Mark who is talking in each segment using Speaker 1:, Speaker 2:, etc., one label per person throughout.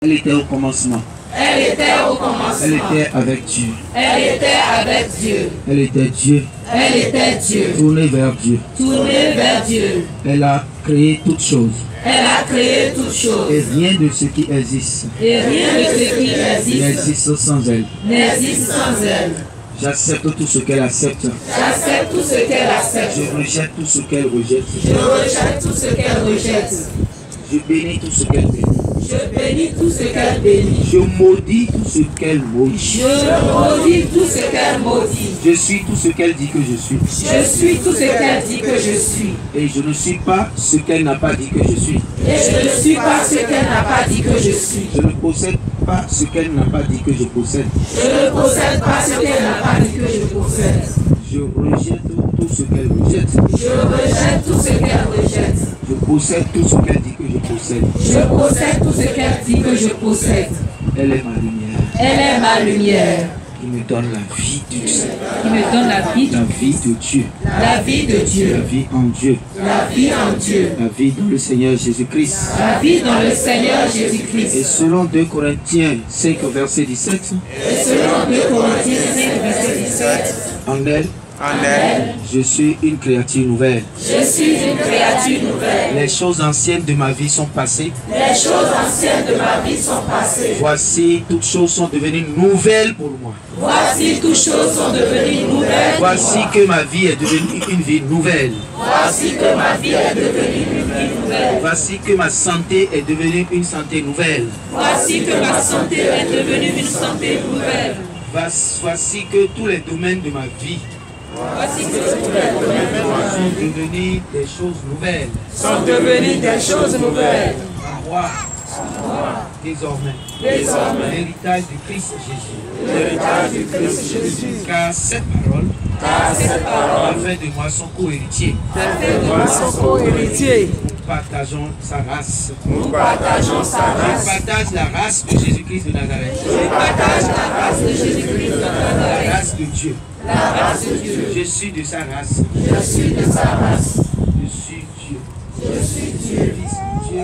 Speaker 1: Elle était au commencement.
Speaker 2: Elle était au commencement.
Speaker 1: Elle était avec Dieu.
Speaker 2: Elle était avec Dieu.
Speaker 1: Elle était Dieu.
Speaker 2: Elle était Dieu.
Speaker 1: Tournée vers Dieu.
Speaker 2: Tournée vers Dieu.
Speaker 1: Elle a créé toutes choses.
Speaker 2: Elle a créé toutes choses.
Speaker 1: Et rien de ce qui existe
Speaker 2: Et rien de ce qui existe
Speaker 1: n'existe sans elle.
Speaker 2: n'existe sans elle.
Speaker 1: J'accepte tout ce qu'elle accepte.
Speaker 2: J'accepte tout ce qu'elle accepte.
Speaker 1: Je rejette tout ce qu'elle rejette.
Speaker 2: Je rejette tout ce qu'elle rejette.
Speaker 1: Je bénis tout ce qu'elle bénit.
Speaker 2: Je bénis tout ce qu'elle bénit.
Speaker 1: Je maudis tout ce qu'elle maudit.
Speaker 2: Je maudis tout ce qu'elle maudit.
Speaker 1: Je suis tout ce qu'elle dit que je suis.
Speaker 2: Je suis tout ce qu'elle dit que je suis.
Speaker 1: Et je ne suis pas ce qu'elle n'a pas dit que je suis.
Speaker 2: Et je ne suis pas ce qu'elle n'a pas dit que je suis.
Speaker 1: Je ne possède pas ce qu'elle n'a pas dit que je possède.
Speaker 2: Je ne possède pas ce qu'elle n'a pas dit que je possède.
Speaker 1: Je rejette tout ce qu'elle rejette.
Speaker 2: Je rejette tout ce qu'elle rejette.
Speaker 1: Je possède tout ce qu'elle dit que je possède.
Speaker 2: Je possède tout ce qu'elle dit que je possède.
Speaker 1: Elle est ma lumière.
Speaker 2: Elle est ma lumière.
Speaker 1: Qui me donne la vie du Seigneur.
Speaker 2: Qui me donne la vie
Speaker 1: de Dieu.
Speaker 2: La vie de
Speaker 1: La
Speaker 2: Dieu.
Speaker 1: vie en Dieu.
Speaker 2: La vie en Dieu.
Speaker 1: La vie dans le Seigneur Jésus-Christ.
Speaker 2: La vie dans le Seigneur
Speaker 1: Et
Speaker 2: Jésus-Christ.
Speaker 1: selon 2 Corinthiens 5, verset 17,
Speaker 2: Et selon 2 Corinthiens 5, verset 17,
Speaker 1: en elle,
Speaker 2: Amen.
Speaker 1: je suis une créature nouvelle.
Speaker 2: Je suis une créature nouvelle.
Speaker 1: Les choses anciennes de ma vie sont passées.
Speaker 2: Les choses anciennes de ma vie sont passées.
Speaker 1: Voici, toutes choses sont devenues nouvelles pour moi.
Speaker 2: Voici, toutes choses sont devenues nouvelles.
Speaker 1: Voici que ma vie est devenue une vie nouvelle.
Speaker 2: Voici que ma vie est devenue une vie nouvelle.
Speaker 1: Voici que ma santé est devenue une santé nouvelle.
Speaker 2: Voici que ma santé est devenue une santé nouvelle.
Speaker 1: Voici que tous les domaines de ma vie
Speaker 2: Voici que tous les domaines de ma
Speaker 1: sont
Speaker 2: vie
Speaker 1: devenus des choses nouvelles.
Speaker 2: sont devenus des choses nouvelles.
Speaker 1: Moi, désormais, l'héritage du Christ Jésus.
Speaker 2: L'héritage du Christ Jésus.
Speaker 1: Car cette parole a fait de moi son co-héritier.
Speaker 2: Co-héritier.
Speaker 1: Nous partageons sa race.
Speaker 2: Nous partageons sa
Speaker 1: Je
Speaker 2: race.
Speaker 1: partage la race de Jésus-Christ de Nazareth.
Speaker 2: Je partage la race de Jésus-Christ de
Speaker 1: La
Speaker 2: Nazareth.
Speaker 1: race de Dieu.
Speaker 2: La race de Dieu.
Speaker 1: Je suis de sa race.
Speaker 2: Je suis de sa race.
Speaker 1: Je suis Dieu.
Speaker 2: Je suis Dieu.
Speaker 1: Fils de Dieu.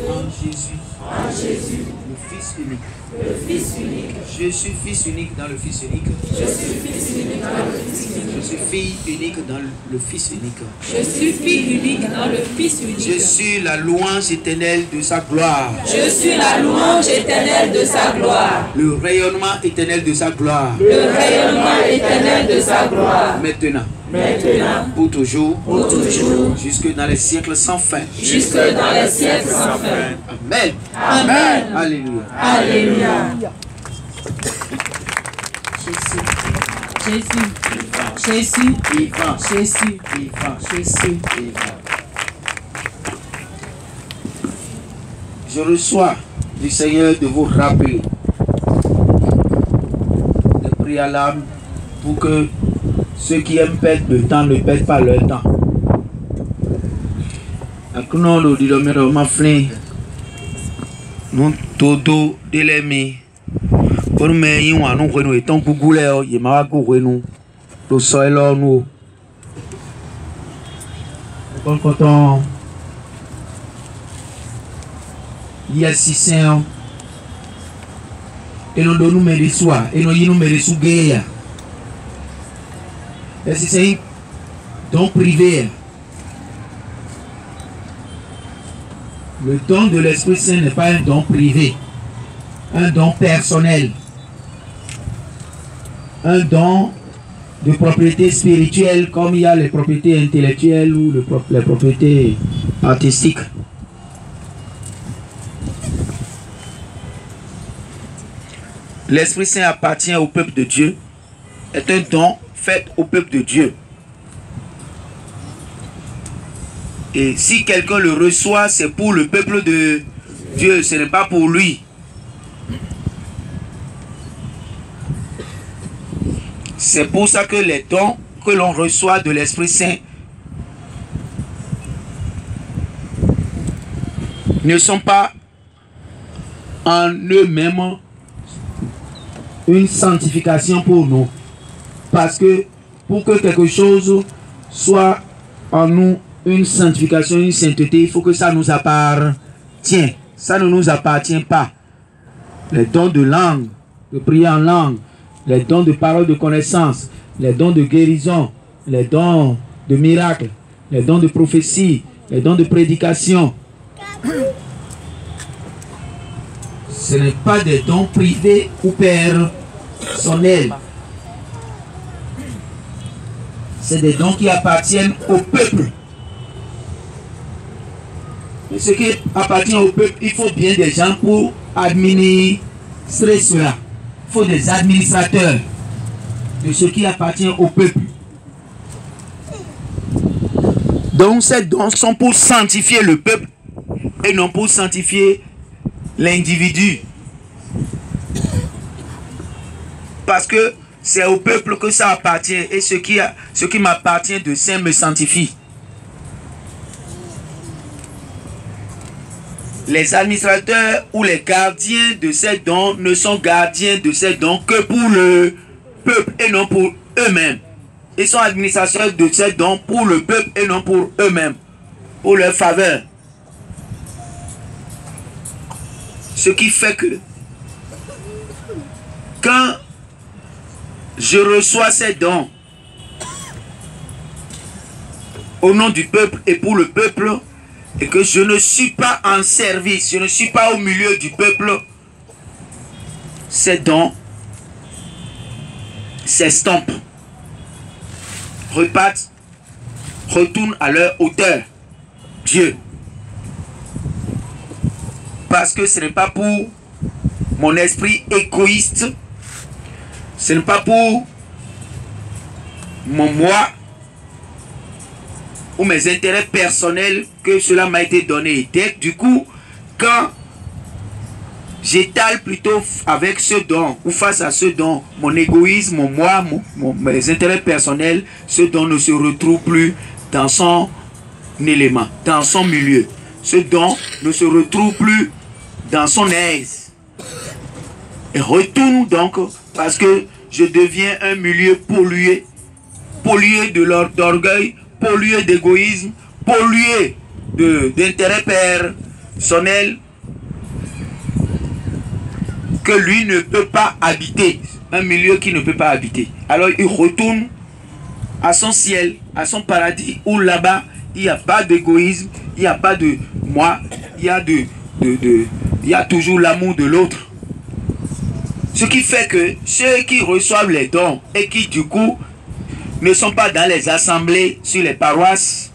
Speaker 1: En Jésus.
Speaker 2: En Jésus,
Speaker 1: Le Fils unique.
Speaker 2: le Fils unique.
Speaker 1: Je suis fils unique dans le Fils unique.
Speaker 2: Je suis Fils unique dans le Fils unique.
Speaker 1: Je suis fille unique dans le Fils unique.
Speaker 2: Je suis fille unique dans le Fils unique.
Speaker 1: Je suis la louange éternelle de sa gloire.
Speaker 2: Je suis la louange éternelle de sa gloire.
Speaker 1: Le rayonnement éternel de sa gloire.
Speaker 2: Le rayonnement éternel de sa gloire.
Speaker 1: Maintenant,
Speaker 2: Maintenant,
Speaker 1: pour toujours,
Speaker 2: jusque
Speaker 1: dans les siècles sans fin.
Speaker 2: jusque dans les siècles sans fin.
Speaker 1: Amen.
Speaker 2: Amen.
Speaker 1: Alléluia.
Speaker 2: Alléluia.
Speaker 3: Jésus, Jésus,
Speaker 1: Vivant.
Speaker 3: Jésus,
Speaker 1: Vivant.
Speaker 3: Jésus.
Speaker 1: Vivant. Je reçois du Seigneur de vous rappeler le préalable pour que ceux qui aiment perdre le temps ne perdent pas leur temps. Akuno lo di lomero maflin non todo delemi pour me yin wa nu kwenu eton gugule o ye ma wa go kwenu lo so e lo nu o konton yesi sen eno do nu mere sua eno yinu mere su geya esi sei don privé. Le don de l'Esprit Saint n'est pas un don privé, un don personnel, un don de propriété spirituelle comme il y a les propriétés intellectuelles ou les propriétés artistiques. L'Esprit Saint appartient au peuple de Dieu, est un don fait au peuple de Dieu. Et si quelqu'un le reçoit, c'est pour le peuple de Dieu, ce n'est pas pour lui. C'est pour ça que les dons que l'on reçoit de l'Esprit Saint ne sont pas en eux-mêmes une sanctification pour nous. Parce que pour que quelque chose soit en nous une sanctification, une sainteté, il faut que ça nous appartienne. ça ne nous appartient pas. Les dons de langue, de prier en langue, les dons de parole de connaissance, les dons de guérison, les dons de miracles, les dons de prophétie, les dons de prédication. Ce n'est pas des dons privés ou personnels. C'est des dons qui appartiennent au peuple. Mais ce qui appartient au peuple, il faut bien des gens pour administrer cela. Il faut des administrateurs de ce qui appartient au peuple. Donc ces dons sont pour sanctifier le peuple et non pour sanctifier l'individu. Parce que c'est au peuple que ça appartient et ce qui m'appartient de saint me sanctifie. Les administrateurs ou les gardiens de ces dons ne sont gardiens de ces dons que pour le peuple et non pour eux-mêmes. Ils sont administrateurs de ces dons pour le peuple et non pour eux-mêmes, pour leur faveur. Ce qui fait que quand je reçois ces dons au nom du peuple et pour le peuple, et que je ne suis pas en service, je ne suis pas au milieu du peuple, ces dons s'estompent, repartent, retournent à leur auteur, Dieu. Parce que ce n'est pas pour mon esprit égoïste, ce n'est pas pour mon moi ou mes intérêts personnels que cela m'a été donné. Et du coup, quand j'étale plutôt avec ce don ou face à ce don, mon égoïsme, mon moi, mes intérêts personnels, ce don ne se retrouve plus dans son élément, dans son milieu. Ce don ne se retrouve plus dans son aise. Et retourne donc parce que je deviens un milieu pollué, pollué d'orgueil, pollué d'égoïsme, pollué d'intérêt personnel que lui ne peut pas habiter, un milieu qui ne peut pas habiter. Alors il retourne à son ciel, à son paradis, où là-bas il n'y a pas d'égoïsme, il n'y a pas de moi, il y a toujours l'amour de l'autre. Ce qui fait que ceux qui reçoivent les dons et qui du coup ne sont pas dans les assemblées sur les paroisses,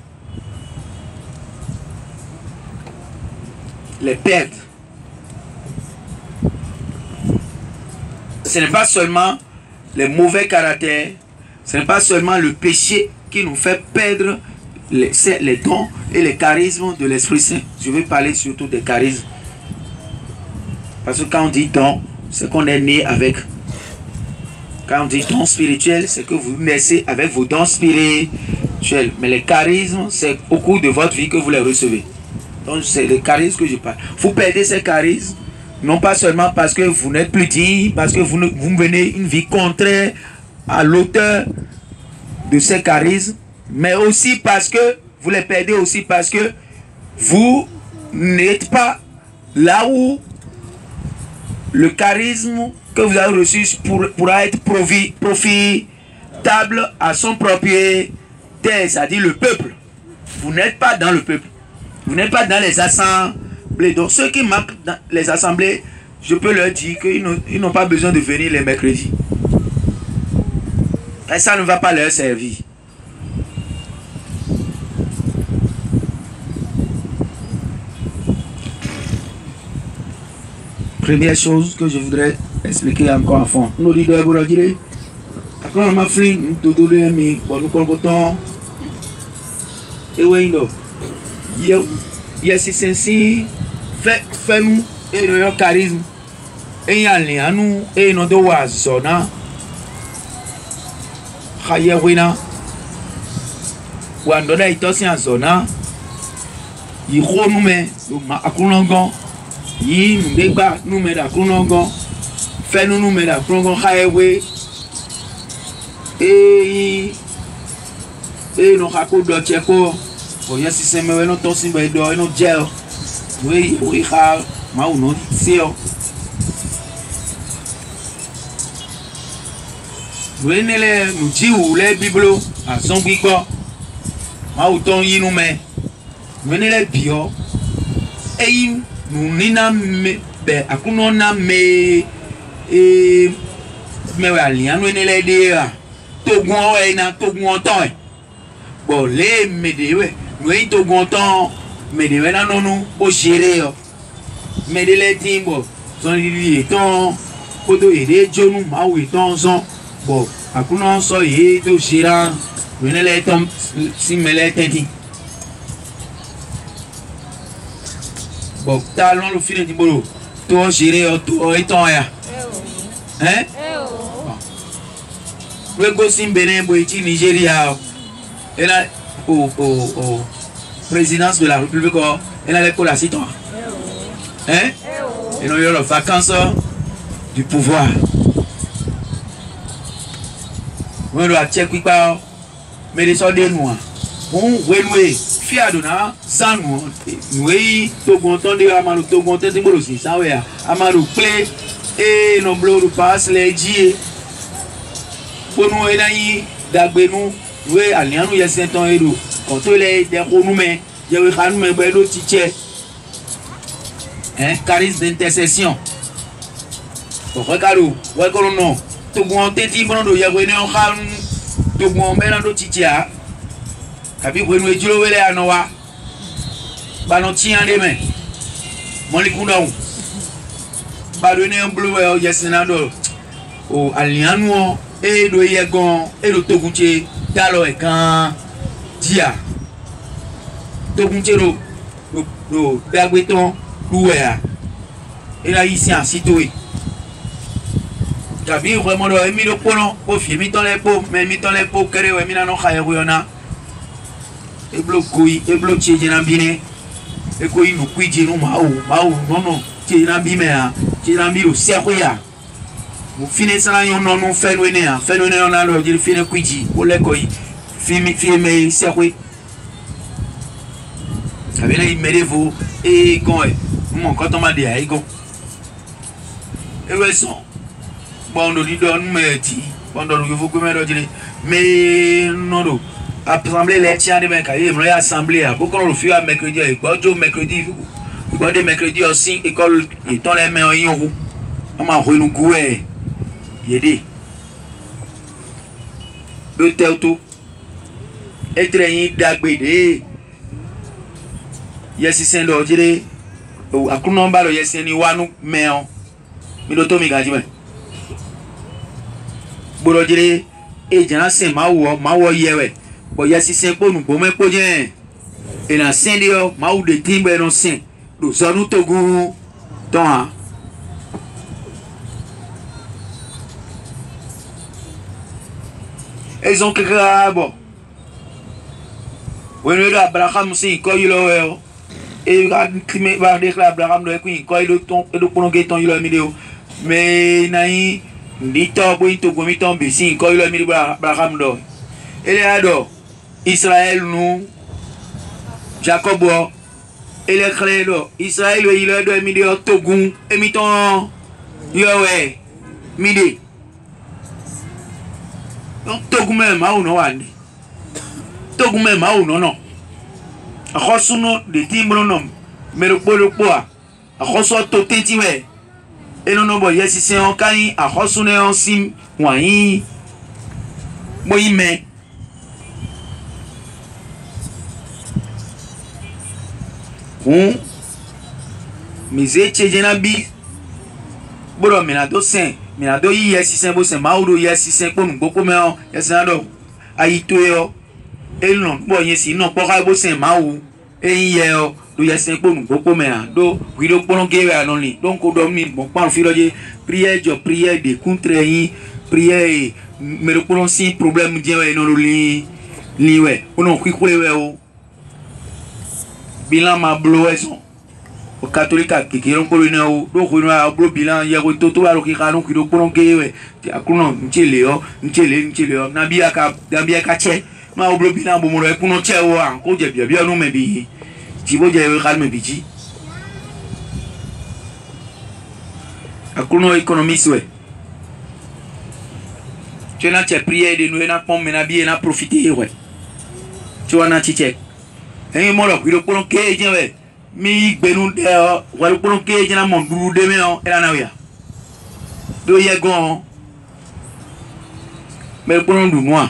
Speaker 1: les perdent. Ce n'est pas seulement les mauvais caractères, ce n'est pas seulement le péché qui nous fait perdre les dons et les charismes de l'Esprit Saint. Je vais parler surtout des charismes. Parce que quand on dit don, c'est qu'on est né avec. Quand on dit don spirituel, c'est que vous naissez avec vos dons spirituels. Mais les charismes, c'est au cours de votre vie que vous les recevez. Donc c'est les charismes que je parle. Vous perdez ces charismes, non pas seulement parce que vous n'êtes plus digne, parce que vous menez une vie contraire à l'auteur de ces charismes, mais aussi parce que vous les perdez aussi parce que vous n'êtes pas là où le charisme que vous avez reçu pourra être profitable à son propriétaire, c'est-à-dire le peuple. Vous n'êtes pas dans le peuple. Vous n'êtes pas dans les assemblées. Donc ceux qui manquent dans les assemblées, je peux leur dire qu'ils n'ont pas besoin de venir les mercredis. Et ça ne va pas leur servir. Première chose que je voudrais expliquer encore à fond. Nous disons que vous dire, quand on m'a fait nous donner un mi, bon nous comptons. Et oui non. Yes c'est fait nous et le charisme. Et y a les nous et nous doit zona. Khaya wina. Wando na itosi en zona. Il nous met à Koulongon. Yi nous débat nous met à Koulongon. Fait nous met à Koulongon highway. Et nous raconte de Tcheko. Yes c'est mais non tosi be do no gel. Oui mau no sio wenele njiwu le biblo azon gbigbo mau ton yinu me wenele bio eyin nunina me be akuno na me mewe alianu enele de a togun o ina togun oton bo le medewe no yin togun oton medewe na nonu o sere o medele timbo son li ton kodo ere jonu mau iton son bo akuno so ye to sera wenele tom simele tenti bo talon lo fine timbolo to sere o to iton ya hein we go sim Benin bo iti Nigeria et là au présidence de la République et là l'école à citoyen hein et nous avons les vacances du pouvoir on doit checker quoi mais les soldats noirs on renouer fiadona sans nous oui to content de amalo to content de bolosi ça ouais amalo clé et nos blocs passe les dieux pour nous élayer d'agbenu oui alianu yesenton edo contrôler des renouements je vais faire nous bedo tiche hein charisme d'intercession regarde ouais que non to bon teti bon do ya wene on xam to bon bena do tiche a kabi ko nous ejilo wele anowa ba no ti ande men moni kundon ba do ne blue yesenado o alianu et le yegon et le togunche dalo e kan dia togunche lo dagbeton louea et là ici en citoyen tabi vraiment do emi do pono o fi mi ton les po mais mi ton les po kere we mi na no khaye yona e blokoi e bloche jena bine e ko inu kwije no mau no jena bime a jena bi o se ya vous finissez là yon non phénomène on a le dire fini kwiji o le ko fini mais c'est quoi avec les medevo et quand mon quand on m'a dit ai go et ouais son bon do don meti bon do vous que me dire mais non do assemblée les tiens de ben cahier me assemblée à beaucoup le fur mercredi et bojo mercredi de mercredi aussi école et dans les mains yon on m'a renu goué yede le teuto etreyin dagbede yesi sen lo jire o akuno ba lo yesi ni wanu meon mi do to mi gaji me boro jire e jan sen ma wo yewe bo yesi sen ponu bo me poje e na sen dio ma u de timbe no sen do zonu togun ton ils ont quelque bon when we Abraham si ko yilo we e ga crime ba déclarer Abraham do ko ko do ton e do pono ke ton yilo mi de mais nai ndito bo into go mi ton be si ko yilo mi Abraham do ele ado Israël nous Jacob ele credo Israël we yilo do mi de togun e mi ton yo we mi de togume ma uno wani togume ma uno no akhosuno de timbro no mero polo poa akhoso to tetiwe eno no bo yesi se on kan akhosune on sim wayin moyime mize chejena bi boro mina do sen mina do yi yesi sen bo sen maudo yesi sen ponu gboko me on yesi na do ayito yo elon bo yin si no poka bo sen mawu eyin ye o do yesi sen ponu gboko me an do wi do pono gewe anoni donc ko do mi mo pa fi loje prière de contre yin prière me do pono si problème die we no li we ono kwikule we o bilan ma blo eso o catholique qui ron ko ni o do ko no a blo bilan ye ko to alo ki kanon ki do pono gewe ti akuno nchele o na bia ka che ma o blo bilan bo mo re kuno che o an ko je bia no me bi ti bo je we kalme bi ji Akuno économiste ouais. Tu n'as pas prié de nous, n'a pas mené bien, n'a profité ouais. Tu vois n'a chiche. Et moi là, il faut qu'on ait déjà ouais. Mi benu de, ouais, il faut qu'on ait déjà mon boulot de maintenant, et là n'a rien. Do y est gon. Mais pour nous moi.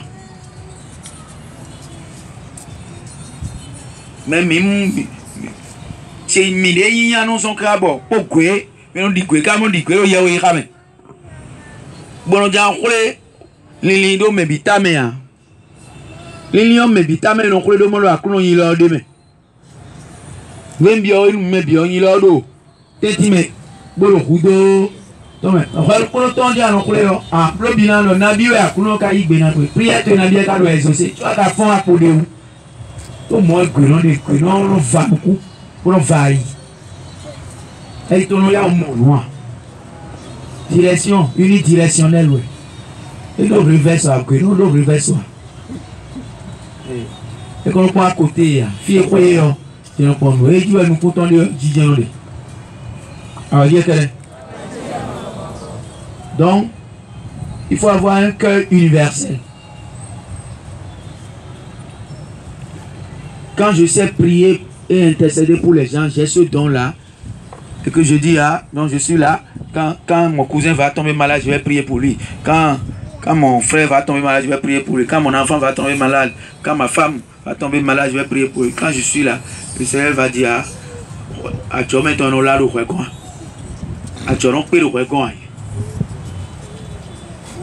Speaker 1: Mais c'est mille et y a non son crabo. Pourquoi? Mais on dit quoi? Quand on dit quoi? Il y a où il ramène. Bon, on dit en quoi? Les lignes me bitame ya. Les lignes me bitame non quoi de mon la coulon il a demain. Même bien il me bien il a do. Tenti me bon le couteau. Tome. Enfin le temps dit non quoi ah le bilan le nabi ouais coulon ka y bena quoi. Prière te nabi ka do exaucer. Tu vas ta fond à poder où? Au moins que non on va beaucoup. On va y. Et ton là au moins. Direction unidirectionnelle ouais. Et donc reverse à que nous reverse. Et quand on prend à côté, fille quoi yo, tu ne prends pas. Et tu vas nous pourtant le didier. Alors dire que donc il faut avoir un cœur universel. Quand je sais prier et intercéder pour les gens, j'ai ce don là et que je dis ah non je suis là. Quand mon cousin va tomber malade, je vais prier pour lui. Quand mon frère va tomber malade, je vais prier pour lui. Quand mon enfant va tomber malade, quand ma femme va tomber malade, je vais prier pour lui. Quand je suis là, le Seigneur va dire à tu mets ton là le quoi. À tu non le quoi.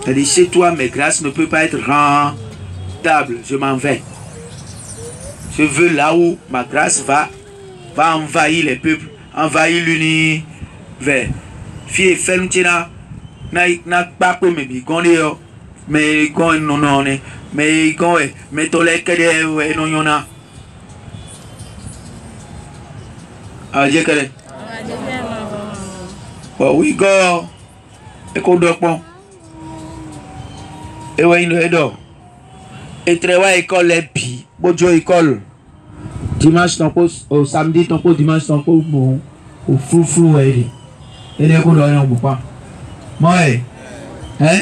Speaker 1: C'est-à-dire chez toi mes grâces ne peuvent pas être rentables. Je m'en vais. Je veux là où ma grâce va envahir les peuples, envahir l'univers. Fille fait nous tiens na pas pour me bigonner mais gon non mais gon mais tolé que de non yona ah je kere oh oui go e ko do pon e wa ino edo e trewa école e bi bojo école dimanche ton pose au samedi ton pose dimanche ton pose bon au flou ouais et les couleurs n'ont pas. Moi, hein?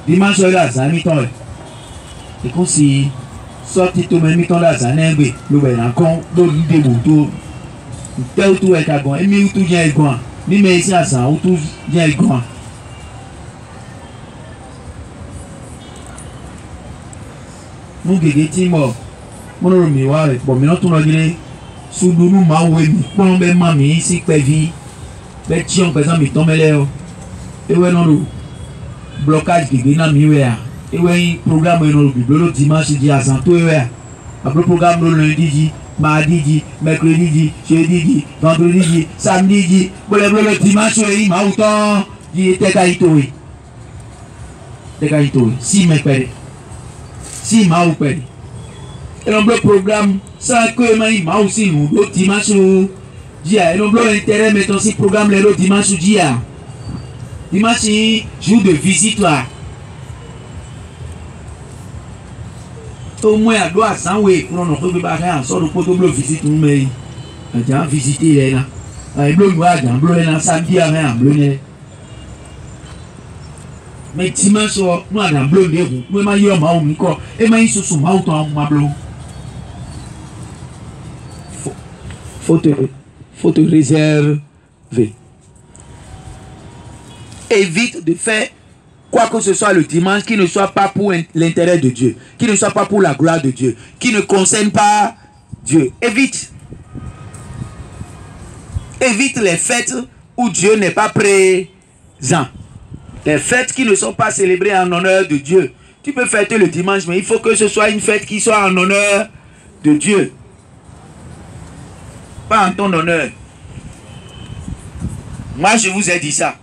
Speaker 1: Dimanche là, ça mi-temps. Et comme si sorti tout même mi-temps là, ça n'est pas. Le ben encore d'autres des motos. Tel tout est cagon. Et mi tout vient grand. Mi mais ici à ça, ou tout vient grand. Mon gégé mort. Mon nom miroir. Bon, maintenant tout le monde. Sous nous maoué quand ben mami ici pévi ben tiens par exemple tombe là et ouais non blocage qui vient à mieux et ouais programme le dimanche dit à santo ouais après programme le lundi mardi mercredi jeudi vendredi samedi le dimanche il m'a autant dit te kaito si me père si m'a ou père et le programme ça que il m'a aussi nous le dimanche dia et le intérêt mettons si programme le dimanche dia dimanche jour de visite là au moins à doit sans oui pour nous peut pas faire en sorte pour double visite nous mais déjà visiter là et bleu noir dans bleu là samedi rien bleu mais dimanche nous dans bleu de nous ma yo ma o ko e ma iso so ma o to ma bleu faut te réserver. Évite de faire quoi que ce soit le dimanche qui ne soit pas pour l'intérêt de Dieu, qui ne soit pas pour la gloire de Dieu, qui ne concerne pas Dieu. Évite. Évite les fêtes où Dieu n'est pas présent. Les fêtes qui ne sont pas célébrées en honneur de Dieu. Tu peux fêter le dimanche, mais il faut que ce soit une fête qui soit en honneur de Dieu. Pas en ton honneur. Moi, je vous ai dit ça.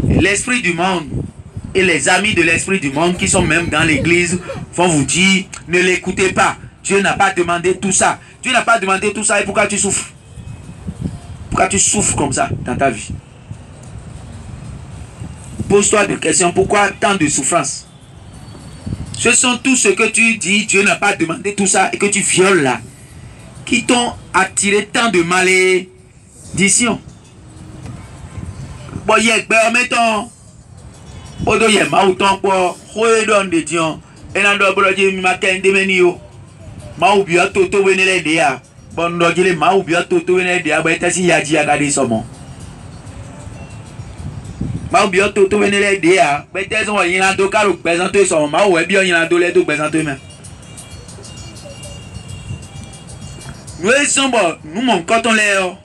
Speaker 1: L'esprit du monde et les amis de l'esprit du monde qui sont même dans l'église vont vous dire, ne l'écoutez pas. Dieu n'a pas demandé tout ça. Dieu n'a pas demandé tout ça et pourquoi tu souffres? Pourquoi tu souffres comme ça dans ta vie? Pose-toi des questions. Pourquoi tant de souffrance? Ce sont tout ce que tu dis, Dieu n'a pas demandé tout ça et que tu violes là, qui t'ont attiré tant de malédiction. Bon, il y a un mettant. Odo ye ma autant pour don de Dieu. Et nan do bolo je mi maken de menio. Ma ubi toto wenele dia. Bon do jele ma ubi toto wenele dia ba etasi ya ji aga de somo. Ma ubi toto wenele dia. Ba etasi won yin lan do ka lo présenter somo. Ma o e bi yin lan do le do présenter men. Nous sommes nous mon coton l'air.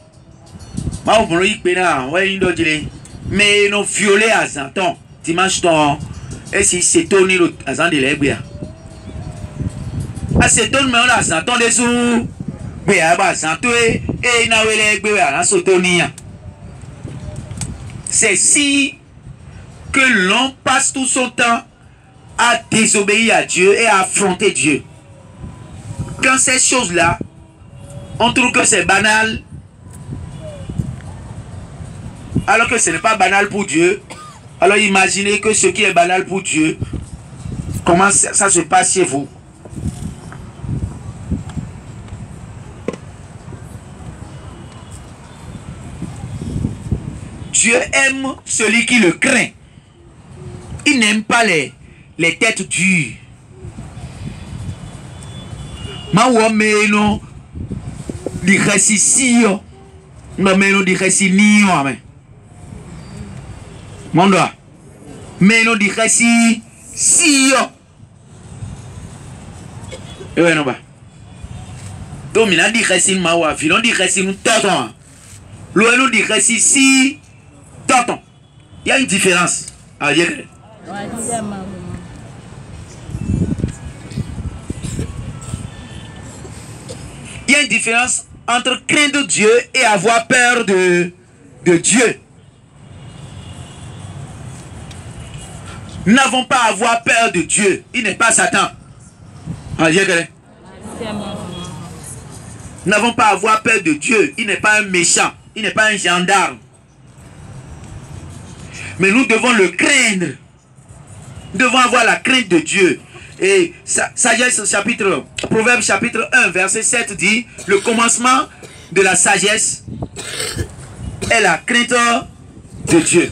Speaker 1: Ma o bolo ipe na we yin do jele. Mais non violer à Zanton. Dimanche ton et si c'est tourné le azan de l'ébria a c'est tourné mais on a Zanton des sous béa ba Zanton et na wele gbé à sotonia. C'est si que l'on passe tout son temps à désobéir à Dieu et à affronter Dieu. Quand ces choses-là, on trouve que c'est banal, alors que ce n'est pas banal pour Dieu. Alors imaginez que ce qui est banal pour Dieu, comment ça se passe chez vous. Dieu aime celui qui le craint. Il n'aime pas les têtes dures. Ma wame no di resisio. No me no di resinio amen. Mondo. Me no di resisio. Ewe no ba. To mina di resin ma wa, filon di resin tonton. Lo no di resisi tonton. Il y a une différence. Ah, il y a une différence entre craindre Dieu et avoir peur de Dieu. Nous n'avons pas à avoir peur de Dieu. Il n'est pas Satan. Nous n'avons pas à avoir peur de Dieu. Il n'est pas un méchant. Il n'est pas un gendarme. Mais nous devons le craindre. Nous devons avoir la crainte de Dieu. Et sagesse chapitre, Proverbe chapitre 1 verset 7 dit, le commencement de la sagesse est la crainte de Dieu.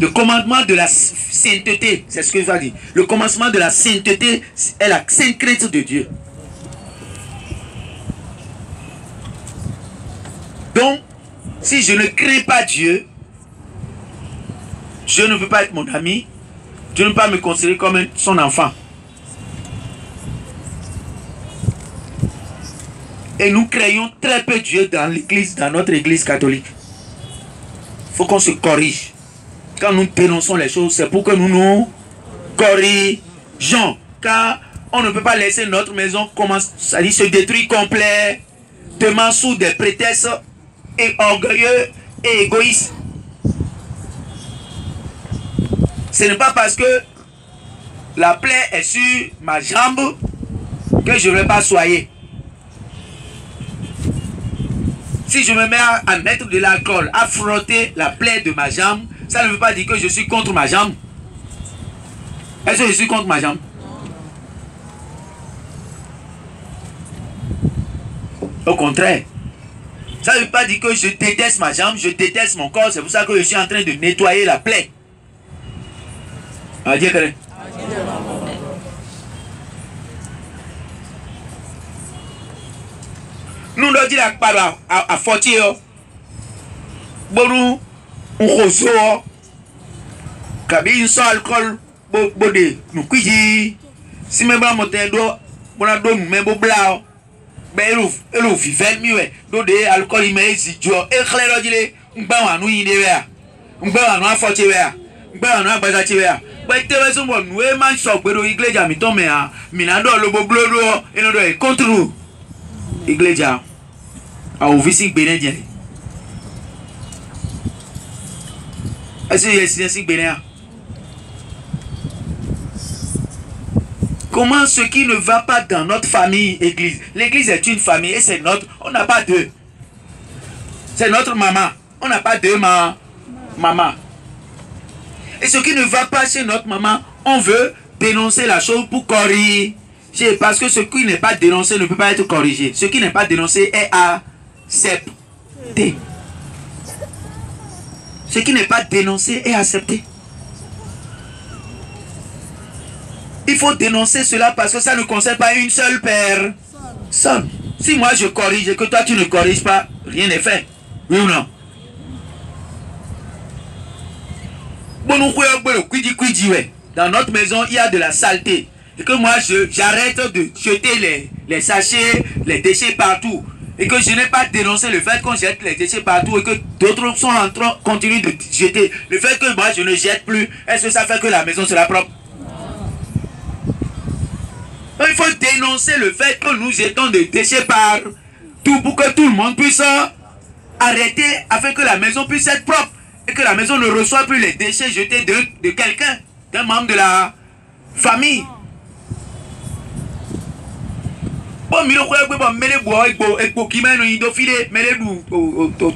Speaker 1: Le commandement de la sainteté, c'est ce que je vais dire. Le commencement de la sainteté est la sainte crainte de Dieu. Donc, si je ne crains pas Dieu, je ne veux pas être mon ami, je ne veux pas me considérer comme son enfant. Et nous craignons très peu Dieu dans l'église, dans notre église catholique. Il faut qu'on se corrige. Quand nous dénonçons les choses, c'est pour que nous nous corrigeons. Car on ne peut pas laisser notre maison se détruire complètement sous des prétextes et orgueilleux et égoïstes. Ce n'est pas parce que la plaie est sur ma jambe que je ne vais pas soigner. Si je me mets à mettre de l'alcool, à frotter la plaie de ma jambe, ça ne veut pas dire que je suis contre ma jambe. Est-ce que je suis contre ma jambe? Au contraire. Ça ne veut pas dire que je déteste ma jambe, je déteste mon corps. C'est pour ça que je suis en train de nettoyer la plaie. Adieu, Karen. Nous devons dire à Fortier, bon, on reçoit, kabi une seule alcool, bodé, nous cuisons, si mes bras montent d'eau, on a donné mes beaux blancs, ben elle vivait mieux, donc des alcool immense, et clair, dit, on va nous y aller, on va nous à Fortier, on va nous à Bazatier. Mais tu vois, nous sommes en choc, mais l'église a mis ton mère, minado le beau bleu, et nous devons contre nous. L'église a ouvert Bénédien. Est-ce que c'est ainsi Bénédien? Comment ce qui ne va pas dans notre famille, église? L'église est une famille et c'est notre. On n'a pas deux. C'est notre maman. On n'a pas deux maman. Et ce qui ne va pas chez notre maman, on veut dénoncer la chose pour corriger. Parce que ce qui n'est pas dénoncé ne peut pas être corrigé. Ce qui n'est pas dénoncé est accepté. Ce qui n'est pas dénoncé est accepté. Il faut dénoncer cela parce que ça ne concerne pas une seule personne. Si moi je corrige et que toi tu ne corriges pas, rien n'est fait. Oui ou non? Dans notre maison, il y a de la saleté. Et que moi j'arrête de jeter les sachets, les déchets partout. Et que je n'ai pas dénoncé le fait qu'on jette les déchets partout et que d'autres sont en train de continuer de jeter. Le fait que moi je ne jette plus, est-ce que ça fait que la maison sera propre? Il faut dénoncer le fait que nous jetons des déchets partout pour que tout le monde puisse arrêter afin que la maison puisse être propre et que la maison ne reçoive plus les déchets jetés de quelqu'un, d'un membre de la famille. Bon, milo quoi bon mele bois eko qui mène une filé mele du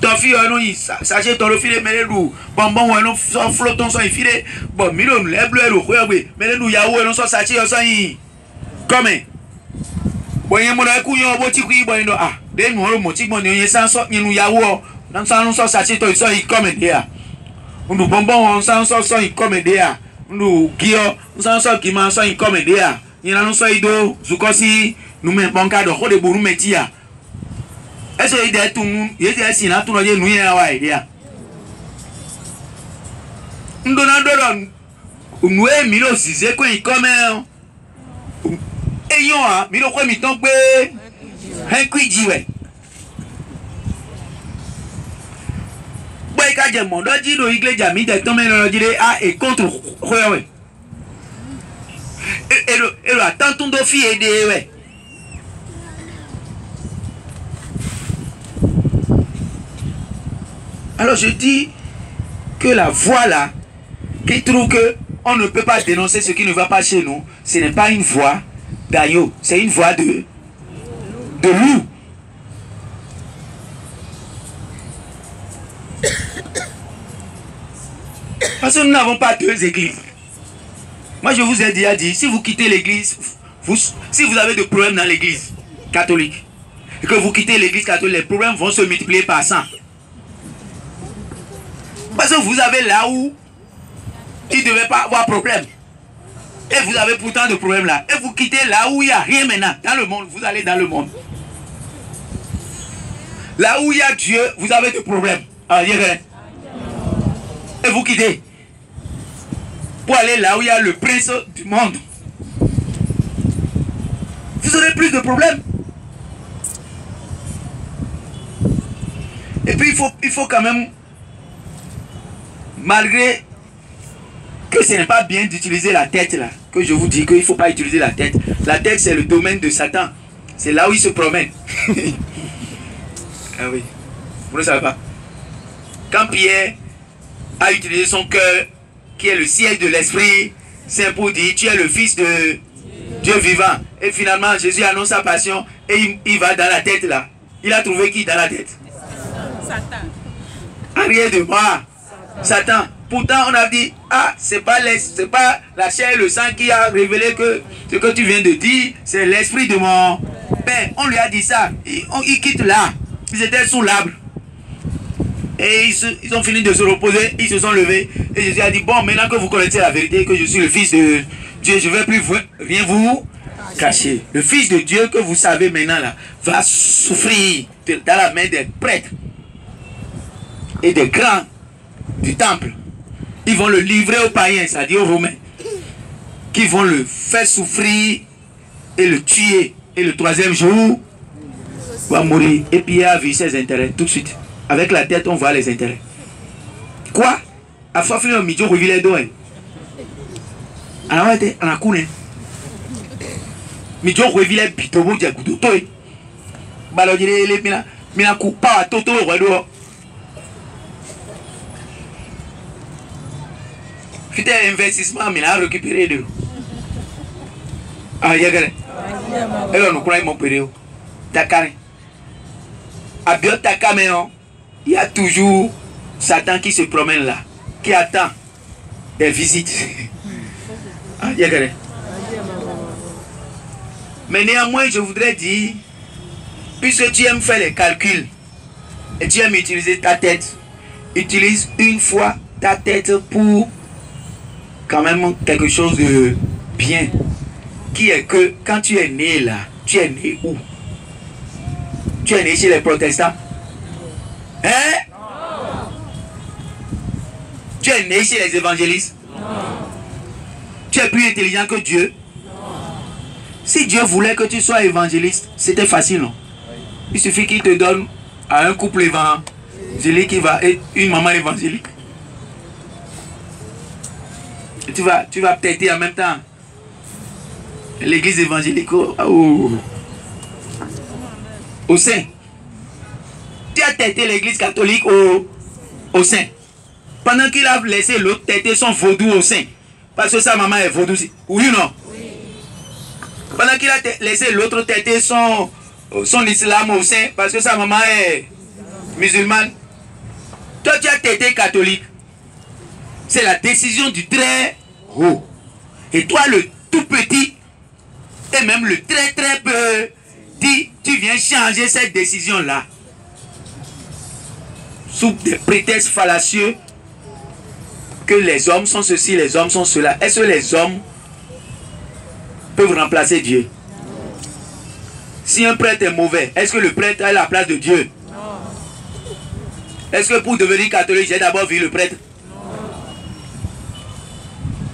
Speaker 1: tofi non sachet ton filé mele du bonbon non flottant sans filé bon milo le bleu le quoi mele du yaou non sachet sans comme bon y mo na ku yo bo ti ku bon no ah de mo ro mo ti bon ni san so ni nu yawo nan san so sachet to so comme dia ndu bonbon on san so comme dia ndu gio san so ki man so comme dia ni nan so ido zukosi nous men banca de rode bourou metia est-ce que il tout il est si na tout no je nu ya wa dia ndo na do nu e mi lo si se ko comme eyon a mi lo ko mi ton pe en kwiji we boy ka je mo do ji do iglesia mi de ton me lo jire a e contre we e lo attend ton do fi ede we. Alors je dis que la voix là, qui trouve qu'on ne peut pas dénoncer ce qui ne va pas chez nous, ce n'est pas une voix d'agneau, c'est une voix de loup. Parce que nous n'avons pas deux églises. Moi je vous ai déjà dit, si vous quittez l'église, si vous avez des problèmes dans l'église catholique, et que vous quittez l'église catholique, les problèmes vont se multiplier par 100. Parce que vous avez là où il ne devait pas avoir problème. Et vous avez pourtant de problèmes là. Et vous quittez là où il n'y a rien maintenant. Dans le monde, vous allez dans le monde. Là où il y a Dieu, vous avez des problèmes. Et vous quittez. Pour aller là où il y a le prince du monde. Vous aurez plus de problèmes. Et puis il faut quand même, malgré que ce n'est pas bien d'utiliser la tête là, que je vous dis qu'il ne faut pas utiliser la tête. La tête c'est le domaine de Satan. C'est là où il se promène. Ah oui, vous ne savez pas. Quand Pierre a utilisé son cœur, qui est le siège de l'Esprit Saint pour dire tu es le fils de Dieu vivant. Et finalement Jésus annonce sa passion et il va dans la tête là. Il a trouvé qui dans la tête? Satan. Arrière de moi. Satan. Pourtant on a dit, ah, c'est pas la chair et le sang qui a révélé que ce que tu viens de dire, c'est l'esprit de mon père. On lui a dit ça. Il quitte là. Ils étaient sous l'arbre. Et ils ont fini de se reposer, ils se sont levés. Et Jésus a dit, bon, maintenant que vous connaissez la vérité, que je suis le fils de Dieu, je ne vais plus rien vous cacher. Le fils de Dieu que vous savez maintenant là, va souffrir dans la main des prêtres et des grands du temple. Ils vont le livrer aux païens, c'est-à-dire aux Romains, qui vont le faire souffrir et le tuer. Et le troisième jour, il va mourir. Et puis il a vu ses intérêts tout de suite. Avec la tête, on voit les intérêts. Quoi? À fois fini au milieu, on les doigts. Alors, on a coulé. Milieu, on revient les bitobo, on a coulé. Balo, on a coupé à toto, on a coulé. C'était un investissement, mais on a récupéré de. Ah, il y a quelqu'un. Et là, nous croyons mon père. Takare. À bien Takame, il y a toujours Satan qui se promène là, qui attend des visites. Ah, il y a quelqu'un. Mais néanmoins, je voudrais dire, puisque tu aimes faire les calculs et tu aimes utiliser ta tête, utilise une fois ta tête pour quand même quelque chose de bien. Qui est que quand tu es né là, tu es né où? Tu es né chez les protestants? Hein? Tu es né chez les évangélistes? Tu es plus intelligent que Dieu? Si Dieu voulait que tu sois évangéliste, c'était facile, non? Il suffit qu'il te donne à un couple évangélique qui va être une maman évangélique. Et tu vas têter en même temps l'église évangélique au sein. Tu as têté l'église catholique au sein. Pendant qu'il a laissé l'autre têter son vaudou au sein. Parce que sa maman est vaudou. Oui ou non? Oui. Pendant qu'il a laissé l'autre têter son islam au sein. Parce que sa maman est musulmane. Toi tu as têté catholique. C'est la décision du très haut. Et toi le tout petit, et même le très très petit, tu viens changer cette décision-là. Sous des prétextes fallacieux que les hommes sont ceci, les hommes sont cela. Est-ce que les hommes peuvent remplacer Dieu? Si un prêtre est mauvais, est-ce que le prêtre a la place de Dieu? Est-ce que pour devenir catholique, j'ai d'abord vu le prêtre?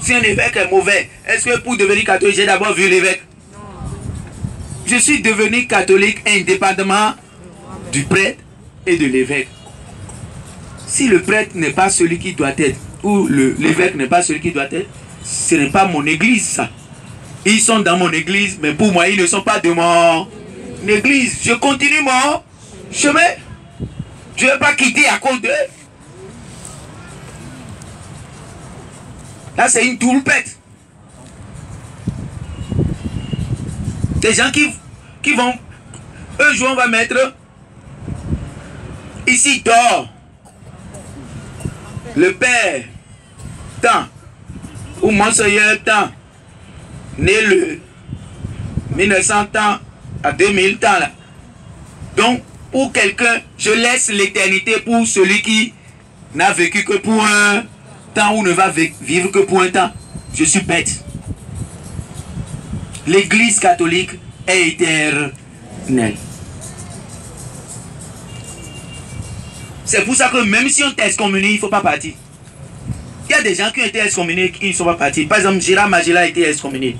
Speaker 1: Si un évêque est mauvais, est-ce que pour devenir catholique, j'ai d'abord vu l'évêque? Je suis devenu catholique indépendamment du prêtre et de l'évêque. Si le prêtre n'est pas celui qui doit être, ou l'évêque n'est pas celui qui doit être, ce n'est pas mon église, ça. Ils sont dans mon église, mais pour moi, ils ne sont pas de mon église. Je continue mon chemin. Je ne vais pas quitter à cause d'eux. Là, c'est une tourpette. Des gens qui vont... Un jour, on va mettre... Ici, dehors. Le père, tant. Ou Monseigneur, tant. Né le 1900 ans à 2000 ans là. Donc, pour quelqu'un, je laisse l'éternité pour celui qui n'a vécu que pour un temps ou ne va vivre que pour un temps. Je suis bête. L'église catholique est éternelle. C'est pour ça que même si on t'excommunie, il ne faut pas partir. Il y a des gens qui ont été excommuniés et qui ne sont pas partis. Par exemple, Gérard Magela a été excommunié.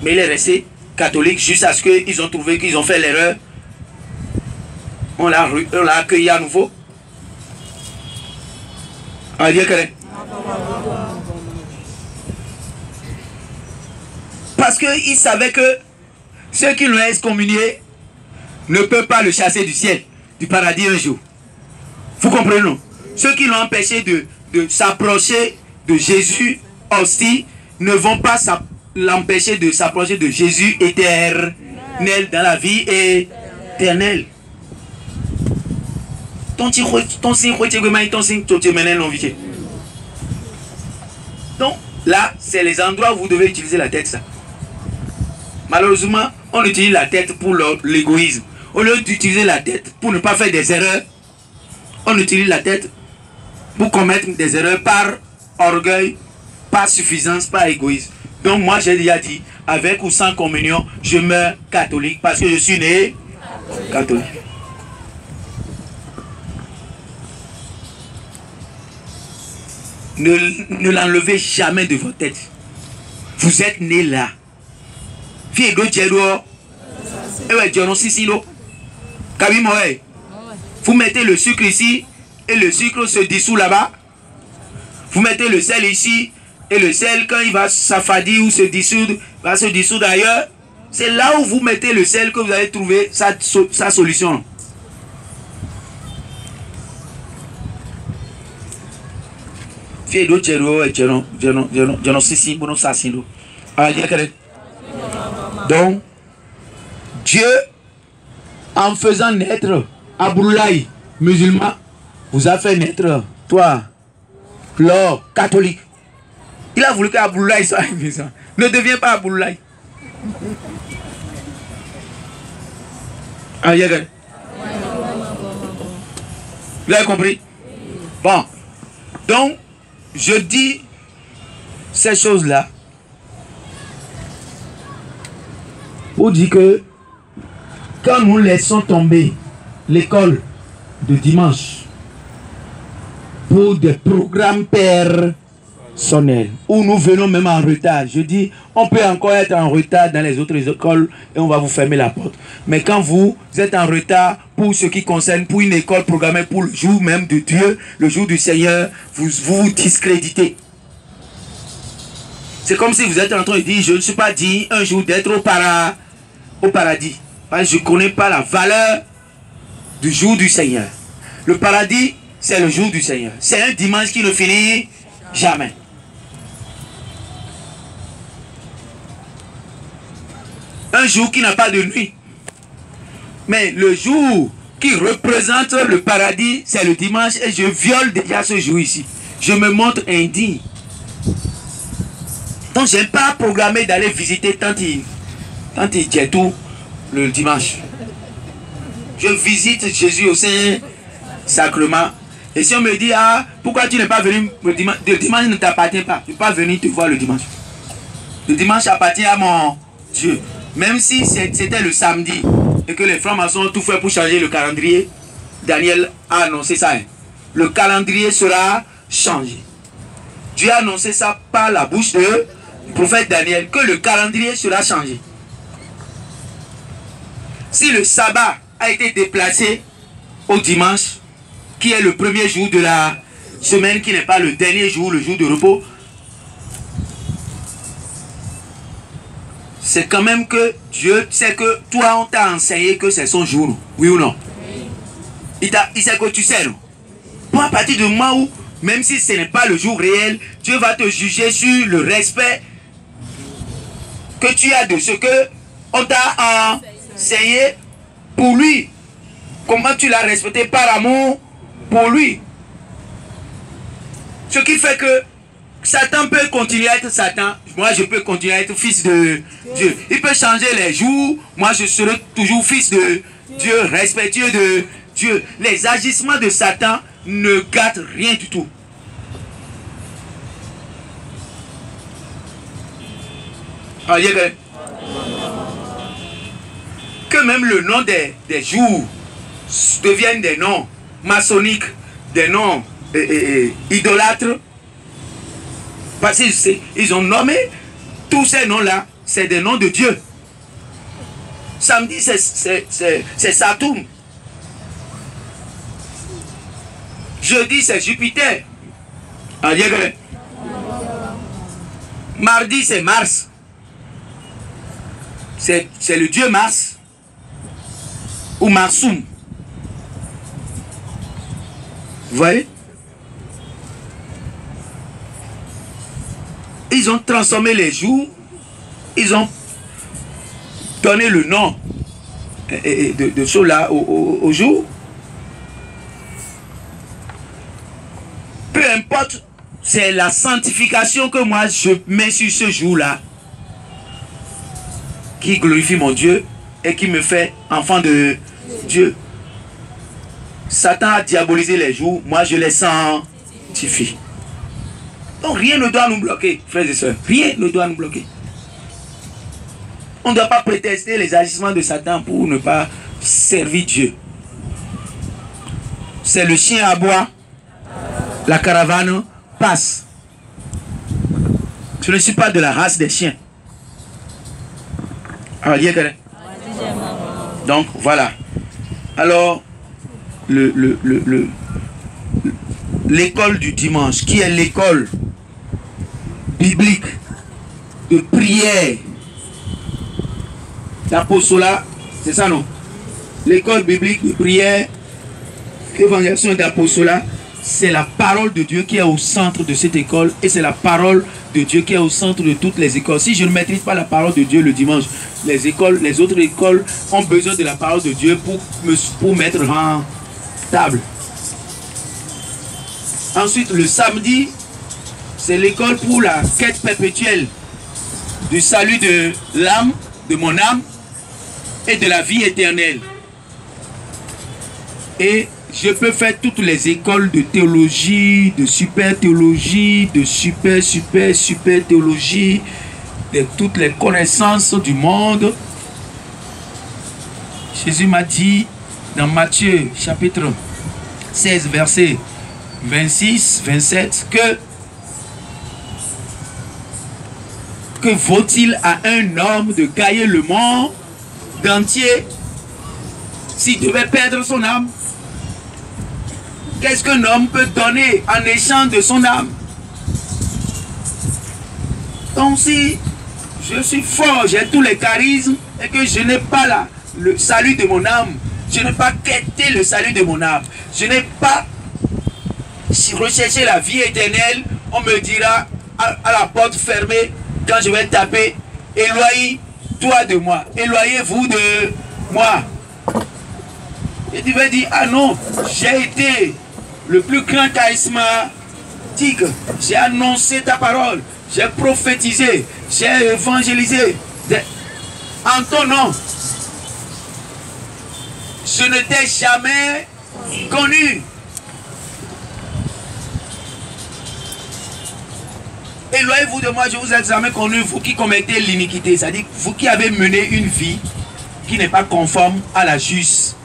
Speaker 1: Mais il est resté catholique jusqu'à ce qu'ils ont trouvé qu'ils ont fait l'erreur. On l'a accueilli à nouveau. On va dire que... Parce qu'il savait que ceux qui l'ont excommunié ne peuvent pas le chasser du ciel, du paradis un jour. Vous comprenez, non? Ceux qui l'ont empêché de s'approcher de Jésus aussi ne vont pas l'empêcher de s'approcher de Jésus éternel dans la vie éternelle. Donc là, c'est les endroits où vous devez utiliser la tête. Ça. Malheureusement, on utilise la tête pour l'égoïsme. Au lieu d'utiliser la tête pour ne pas faire des erreurs, on utilise la tête pour commettre des erreurs par orgueil, par suffisance, par égoïsme. Donc moi j'ai déjà dit, avec ou sans communion, je meurs catholique parce que je suis né catholique. Ne l'enlevez jamais de votre tête. Vous êtes né là. Vous mettez le sucre ici et le sucre se dissout là-bas. Vous mettez le sel ici et le sel, quand il va s'affadir ou se dissoudre, va se dissoudre ailleurs. C'est là où vous mettez le sel que vous allez trouver sa solution. Donc, Dieu, en faisant naître Abdoulaye, musulman, vous a fait naître, toi, Flore, catholique. Il a voulu qu'Abdoulaye soit musulman. Ne deviens pas Abdoulaye. Ah, vous avez compris? Bon. Donc, je dis ces choses-là pour dire que quand nous laissons tomber l'école de dimanche pour des programmes personnels, où nous venons même en retard, je dis, on peut encore être en retard dans les autres écoles et on va vous fermer la porte. Mais quand vous êtes en retard pour ce qui concerne, pour une école programmée pour le jour même de Dieu, le jour du Seigneur, vous discréditez. C'est comme si vous êtes en train de dire, je ne suis pas dit un jour d'être au paradis. Parce que je ne connais pas la valeur du jour du Seigneur. Le paradis, c'est le jour du Seigneur. C'est un dimanche qui ne finit jamais. Un jour qui n'a pas de nuit. Mais le jour qui représente le paradis, c'est le dimanche. Et je viole déjà ce jour ici. Je me montre indigne. Donc je n'ai pas programmé d'aller visiter Tanti Djetou le dimanche. Je visite Jésus au Saint-Sacrement. Et si on me dit, ah, pourquoi tu n'es pas venu le dimanche? Le dimanche ne t'appartient pas. Je ne suis pas venu te voir le dimanche. Le dimanche appartient à mon Dieu. Même si c'était le samedi et que les francs-maçons ont tout fait pour changer le calendrier, Daniel a annoncé ça. Le calendrier sera changé. Dieu a annoncé ça par la bouche du prophète Daniel, que le calendrier sera changé. Si le sabbat a été déplacé au dimanche, qui est le premier jour de la semaine, qui n'est pas le dernier jour, le jour de repos, c'est quand même que Dieu sait que toi, on t'a enseigné que c'est son jour, oui ou non? Il sait que tu sais, non? Pour à partir du moment où, même si ce n'est pas le jour réel, Dieu va te juger sur le respect que tu as de ce que on t'a enseigné pour lui. Comment tu l'as respecté par amour pour lui. Ce qui fait que Satan peut continuer à être Satan. Moi, je peux continuer à être fils de Dieu. Il peut changer les jours. Moi, je serai toujours fils de Dieu, respectueux de Dieu. Les agissements de Satan ne gâtent rien du tout. Que même le nom des jours deviennent des noms maçonniques, des noms idolâtres. Parce qu'ils ont nommé tous ces noms-là, c'est des noms de Dieu. Samedi, c'est Saturne. Jeudi, c'est Jupiter. Mardi, c'est Mars. C'est le dieu Mars. Ou Marsum. Vous voyez? Ils ont transformé les jours. Ils ont donné le nom de ceux-là au jour. Peu importe, c'est la sanctification que moi je mets sur ce jour-là qui glorifie mon Dieu et qui me fait enfant de Dieu. Satan a diabolisé les jours, moi je les sanctifie. Donc rien ne doit nous bloquer, frères et sœurs. Rien ne doit nous bloquer. On ne doit pas prétester les agissements de Satan pour ne pas servir Dieu. C'est le chien à bois. La caravane passe. Je ne suis pas de la race des chiens. Donc voilà. Alors, l'école du dimanche, qui est l'école biblique de prière, d'apostolat, c'est ça non? L'école biblique de prière, évangélisation d'apostolat, c'est la parole de Dieu qui est au centre de cette école et c'est la parole de Dieu qui est au centre de toutes les écoles. Si je ne maîtrise pas la parole de Dieu le dimanche, les autres écoles ont besoin de la parole de Dieu pour mettre en table. Ensuite, le samedi, c'est l'école pour la quête perpétuelle du salut de l'âme, de mon âme et de la vie éternelle. Et je peux faire toutes les écoles de théologie, de super théologie, de super théologie, de toutes les connaissances du monde. Jésus m'a dit dans Matthieu chapitre 16 verset 26, 27 que vaut-il à un homme de gagner le monde entier s'il devait perdre son âme? Qu'est-ce qu'un homme peut donner en échange de son âme? Donc si je suis fort, j'ai tous les charismes et que je n'ai pas le salut de mon âme, je n'ai pas quêté le salut de mon âme, je n'ai pas recherché la vie éternelle, on me dira à la porte fermée, quand je vais taper, éloigne-toi de moi, éloignez-vous de moi. Et tu vas dire, ah non, j'ai été le plus grand charismatique, j'ai annoncé ta parole, j'ai prophétisé, j'ai évangélisé. En ton nom, je ne t'ai jamais connu. Éloignez-vous de moi, je vous ai jamais connu, vous qui commettez l'iniquité, c'est-à-dire vous qui avez mené une vie qui n'est pas conforme à la justice.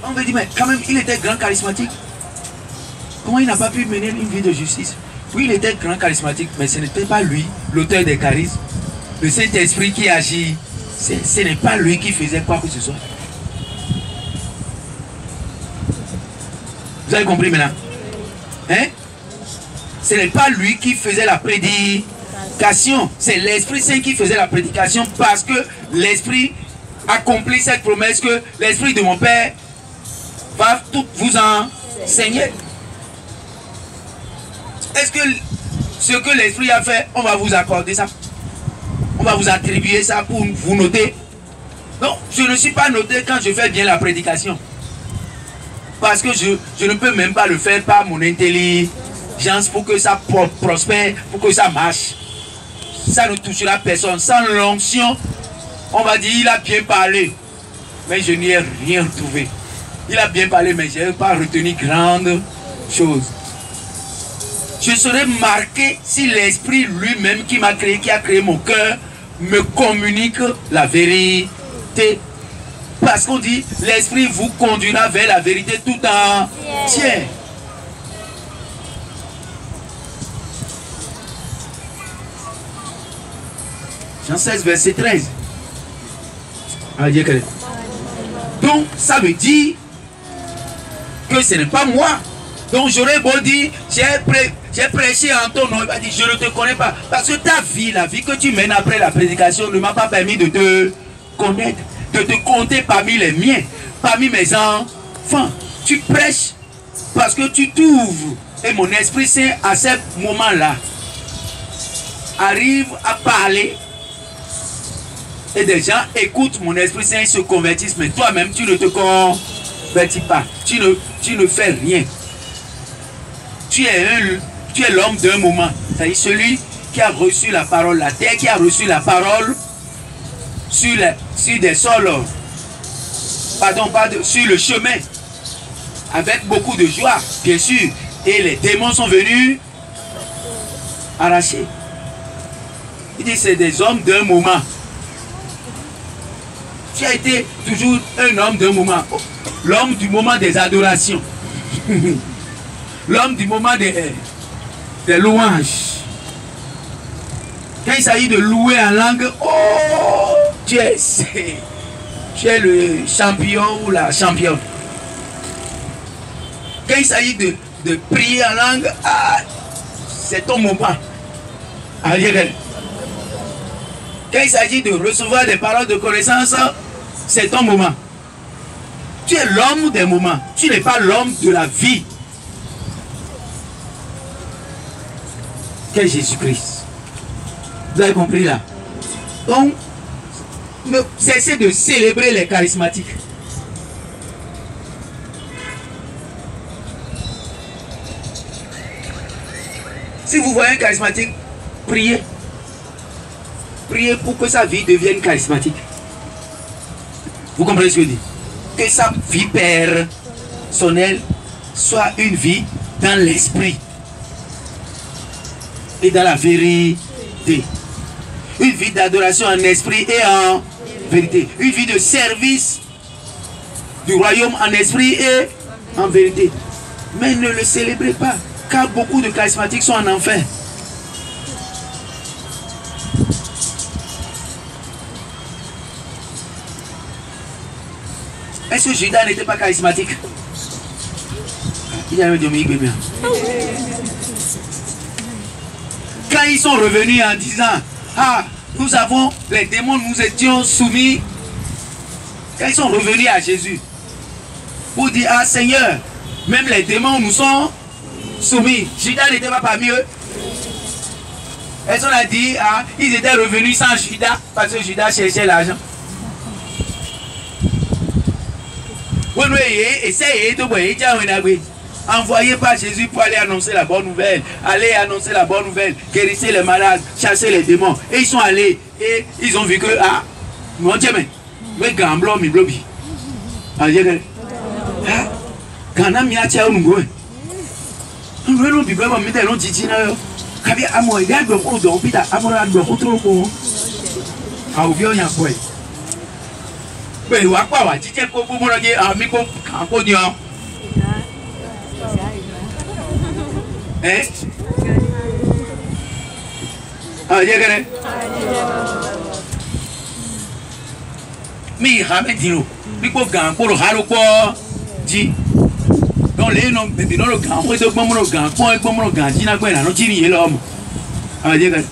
Speaker 1: On me dit, mais quand même, il était grand charismatique. Comment il n'a pas pu mener une vie de justice? Oui, il était grand charismatique, mais ce n'était pas lui, l'auteur des charismes. Le Saint-Esprit qui agit, ce n'est pas lui qui faisait quoi que ce soit. Vous avez compris maintenant? Hein? Ce n'est pas lui qui faisait la prédication, c'est l'Esprit Saint qui faisait la prédication parce que l'Esprit accomplit cette promesse que l'Esprit de mon Père va tout vous enseigner. Est-ce que ce que l'Esprit a fait, on va vous accorder ça? On va vous attribuer ça pour vous noter? Non, je ne suis pas noté quand je fais bien la prédication. Parce que je ne peux même pas le faire par mon intelligence pour que ça prospère, pour que ça marche. Ça ne touchera personne. Sans l'onction, on va dire il a bien parlé. Mais je n'y ai rien trouvé. Il a bien parlé, mais je n'ai pas retenu grande chose. Je serai marqué si l'Esprit lui-même qui m'a créé, qui a créé mon cœur, me communique la vérité. Parce qu'on dit, l'Esprit vous conduira vers la vérité tout entière. Jean 16, verset 13. Donc, ça veut dire que ce n'est pas moi. Donc, j'aurais beau dire, j'ai prêché en ton nom. Il va dire, je ne te connais pas. Parce que ta vie, la vie que tu mènes après la prédication ne m'a pas permis de te connaître, de te compter parmi les miens, parmi mes enfants. Tu prêches parce que tu t'ouvres. Et mon Esprit Saint, à ce moment-là, arrive à parler. Et des gens écoutent mon Esprit Saint, ils se convertissent. Mais toi-même, tu ne te convertis pas. Tu ne fais rien. Tu es l'homme d'un moment. C'est-à-dire celui qui a reçu la parole, la terre qui a reçu la parole sur des sols, sur le chemin, avec beaucoup de joie, bien sûr. Et les démons sont venus arracher. Il dit c'est des hommes d'un moment. Tu as été toujours un homme d'un moment. L'homme du moment des adorations. L'homme du moment des louanges. Quand il s'agit de louer en langue, oh, tu es le champion ou la championne. Quand il s'agit de prier en langue, ah, c'est ton moment. Allez. Quand il s'agit de recevoir des paroles de connaissance, c'est ton moment. Tu es l'homme des moments. Tu n'es pas l'homme de la vie. Qu'est Jésus-Christ? Vous avez compris là? Donc, cessez de célébrer les charismatiques. Si vous voyez un charismatique, priez. Priez pour que sa vie devienne charismatique. Vous comprenez ce que je dis? Que sa vie personnelle soit une vie dans l'esprit et dans la vérité. Une vie d'adoration en esprit et en vérité. Une vie de service du royaume en esprit et en vérité. Mais ne le célébrez pas, car beaucoup de charismatiques sont en enfer. Est-ce que Judas n'était pas charismatique? Il y a un Dominique bien. Quand ils sont revenus en disant, ah, nous avons, les démons, nous étions soumis. Quand ils sont revenus à Jésus, pour dire, ah Seigneur, même les démons nous sont soumis. Judas n'était pas parmi eux. Est-ce qu'on a dit, ah, ils étaient revenus sans Judas, parce que Judas cherchait l'argent. Envoyé par Jésus pour aller annoncer la bonne nouvelle. Aller annoncer la bonne nouvelle. Guérissez les malades, chasser les démons. Et ils sont allés et ils ont vu que, ah, nous on dit, mais gamblo mi blobi. Ah, j'ai dit, ah, quand on a tia on nous on nous bible on met dans titi na yo. Kabi amo il y a de ko do pita amora do ko trop ko. Ah, obi on ya ko. Mais wa pa wa titi ko bo mo je ami ko kan ko dio. Eh? Ah, j'ai gagné. Mais ramène dit nous. Mais quoi gang pour le halo quoi dit. Donc les noms de nos gang pour de bon nos gang quoi bon nos gang dit na quoi là non dit ni l'homme. Ah, j'ai gagné.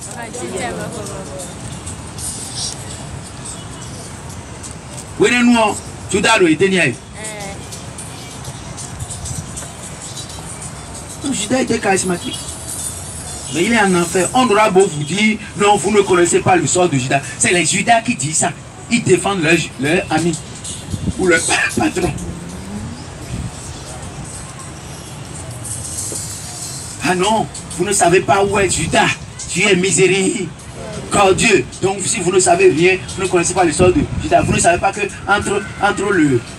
Speaker 1: Oui nous tu dois le tenir. Judas était charismatique. Mais il est en enfer. On aura beau vous dire, non, vous ne connaissez pas le sort de Judas. C'est les Judas qui disent ça. Ils défendent leur ami ou leur patron. Ah non, vous ne savez pas où est Judas. Tu es miséricordieux. Donc si vous ne savez rien, vous ne connaissez pas le sort de Judas. Vous ne savez pas que entre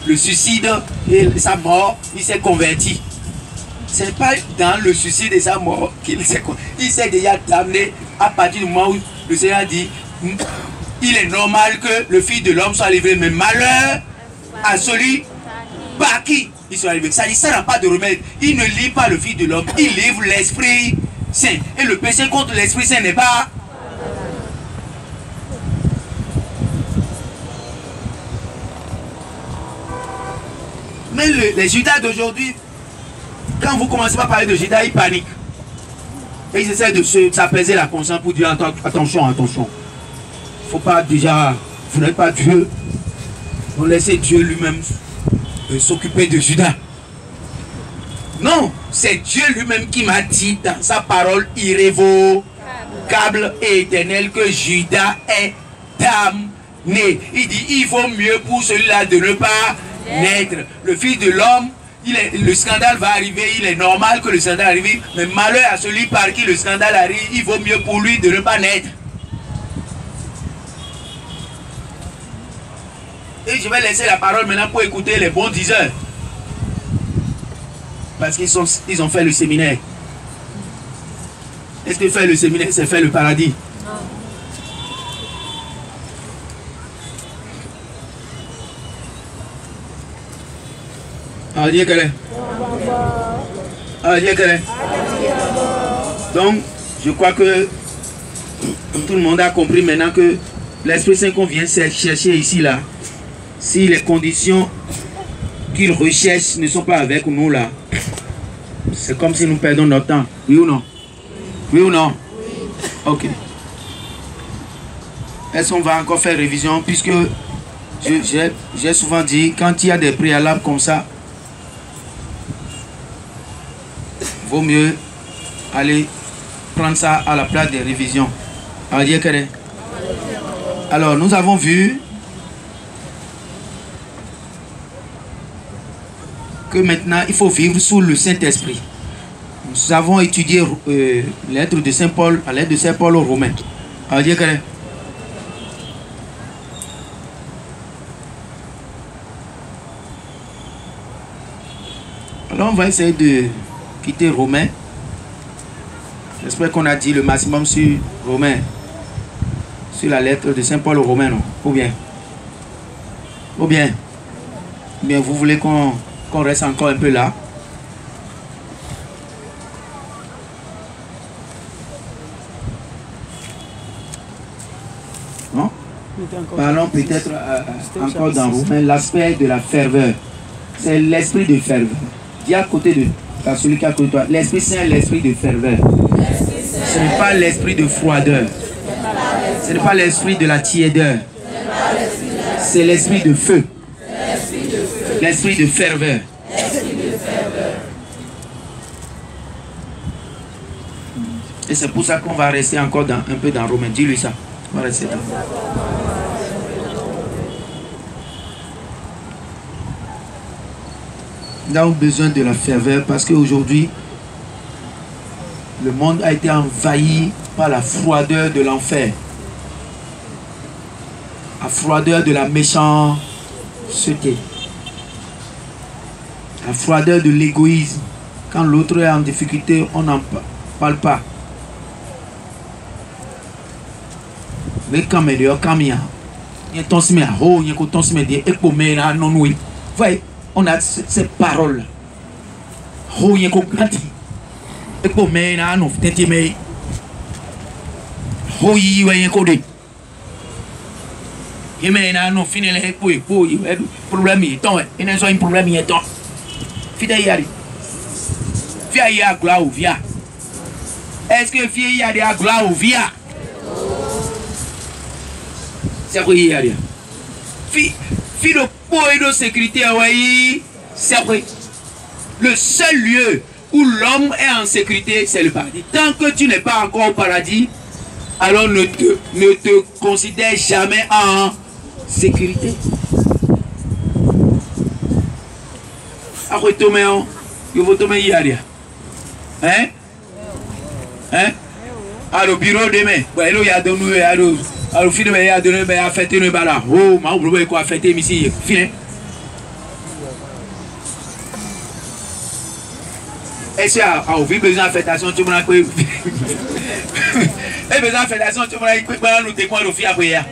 Speaker 1: le suicide et sa mort, il s'est converti. Ce n'est pas dans le suicide de sa mort qu'il s'est converti. Il s'est déjà damné à partir du moment où le Seigneur dit il est normal que le Fils de l'homme soit livré, mais malheur à celui par qui il soit livré. Ça dit, ça n'a pas de remède. Il ne livre pas le Fils de l'homme, il livre l'Esprit Saint. Et le péché contre l'Esprit Saint n'est pas. Mais les Judas d'aujourd'hui, quand vous commencez à parler de Judas, ils paniquent. Et ils essaient de s'apaiser la conscience pour dire attention, attention. Il ne faut pas déjà, vous n'êtes pas Dieu. Donc laissez Dieu lui-même s'occuper de Judas. Non, c'est Dieu lui-même qui m'a dit dans sa parole irrévocable et éternelle que Judas est damné. Il dit il vaut mieux pour celui-là de ne pas naître. Le Fils de l'homme, le scandale va arriver, il est normal que le scandale arrive, mais malheur à celui par qui le scandale arrive, il vaut mieux pour lui de ne pas naître. Et je vais laisser la parole maintenant pour écouter les bons diseurs. Parce qu'ils ont fait le séminaire. Est-ce que faire le séminaire, c'est faire le paradis? Donc, je crois que tout le monde a compris maintenant que l'Esprit Saint qu'on vient chercher ici, là, si les conditions qu'il recherche ne sont pas avec nous, là, c'est comme si nous perdons notre temps. Oui ou non? Oui ou non? Ok. Est-ce qu'on va encore faire révision? Puisque j'ai souvent dit, quand il y a des préalables comme ça, vaut mieux aller prendre ça à la place des révisions. Alors, nous avons vu que maintenant, il faut vivre sous le Saint-Esprit. Nous avons étudié l'être de Saint Paul, à l'aide de Saint Paul aux Romains. Alors on va essayer de quitter Romain. J'espère qu'on a dit le maximum sur Romain. Sur la lettre de Saint Paul aux Romains, non? Ou bien? Ou bien? Bien, vous voulez qu'on reste encore un peu là? Non? Parlons peut-être encore dans Romain, l'aspect de la ferveur. C'est l'esprit de ferveur. Dis à côté de celui qui est à côté de toi, l'Esprit Saint est l'esprit de ferveur. Ce n'est pas l'esprit de froideur. Ce n'est pas l'esprit de la tiédeur. C'est l'esprit de feu. L'esprit de ferveur. Et c'est pour ça qu'on va rester encore un peu dans Romain. Dis-lui ça. On va rester dans. Nous avons besoin de la ferveur parce qu'aujourd'hui, le monde a été envahi par la froideur de l'enfer. La froideur de la méchanceté. La froideur de l'égoïsme. Quand l'autre est en difficulté, on n'en parle pas. Mais quand il y a voyez, on a ces paroles. Est-ce que il y a des gloire ou via? C'est quoi il y a? Fi de peau et de sécurité, c'est vrai. Le seul lieu où l'homme est en sécurité, c'est le paradis. Tant que tu n'es pas encore au paradis, alors ne te considère jamais en sécurité. Après tomber, il faut tomber hier. Hein? Hein? Alors bureau demain, il y a donné alors finalement il y a donné à fêter le bala. Oh, ma oublie quoi fêter ici. Fini. Est-ce que vous avez besoin de fêtation tu m'as quoi? Et besoin de fêtation tu m'as quoi nous te quoi le fi après hier.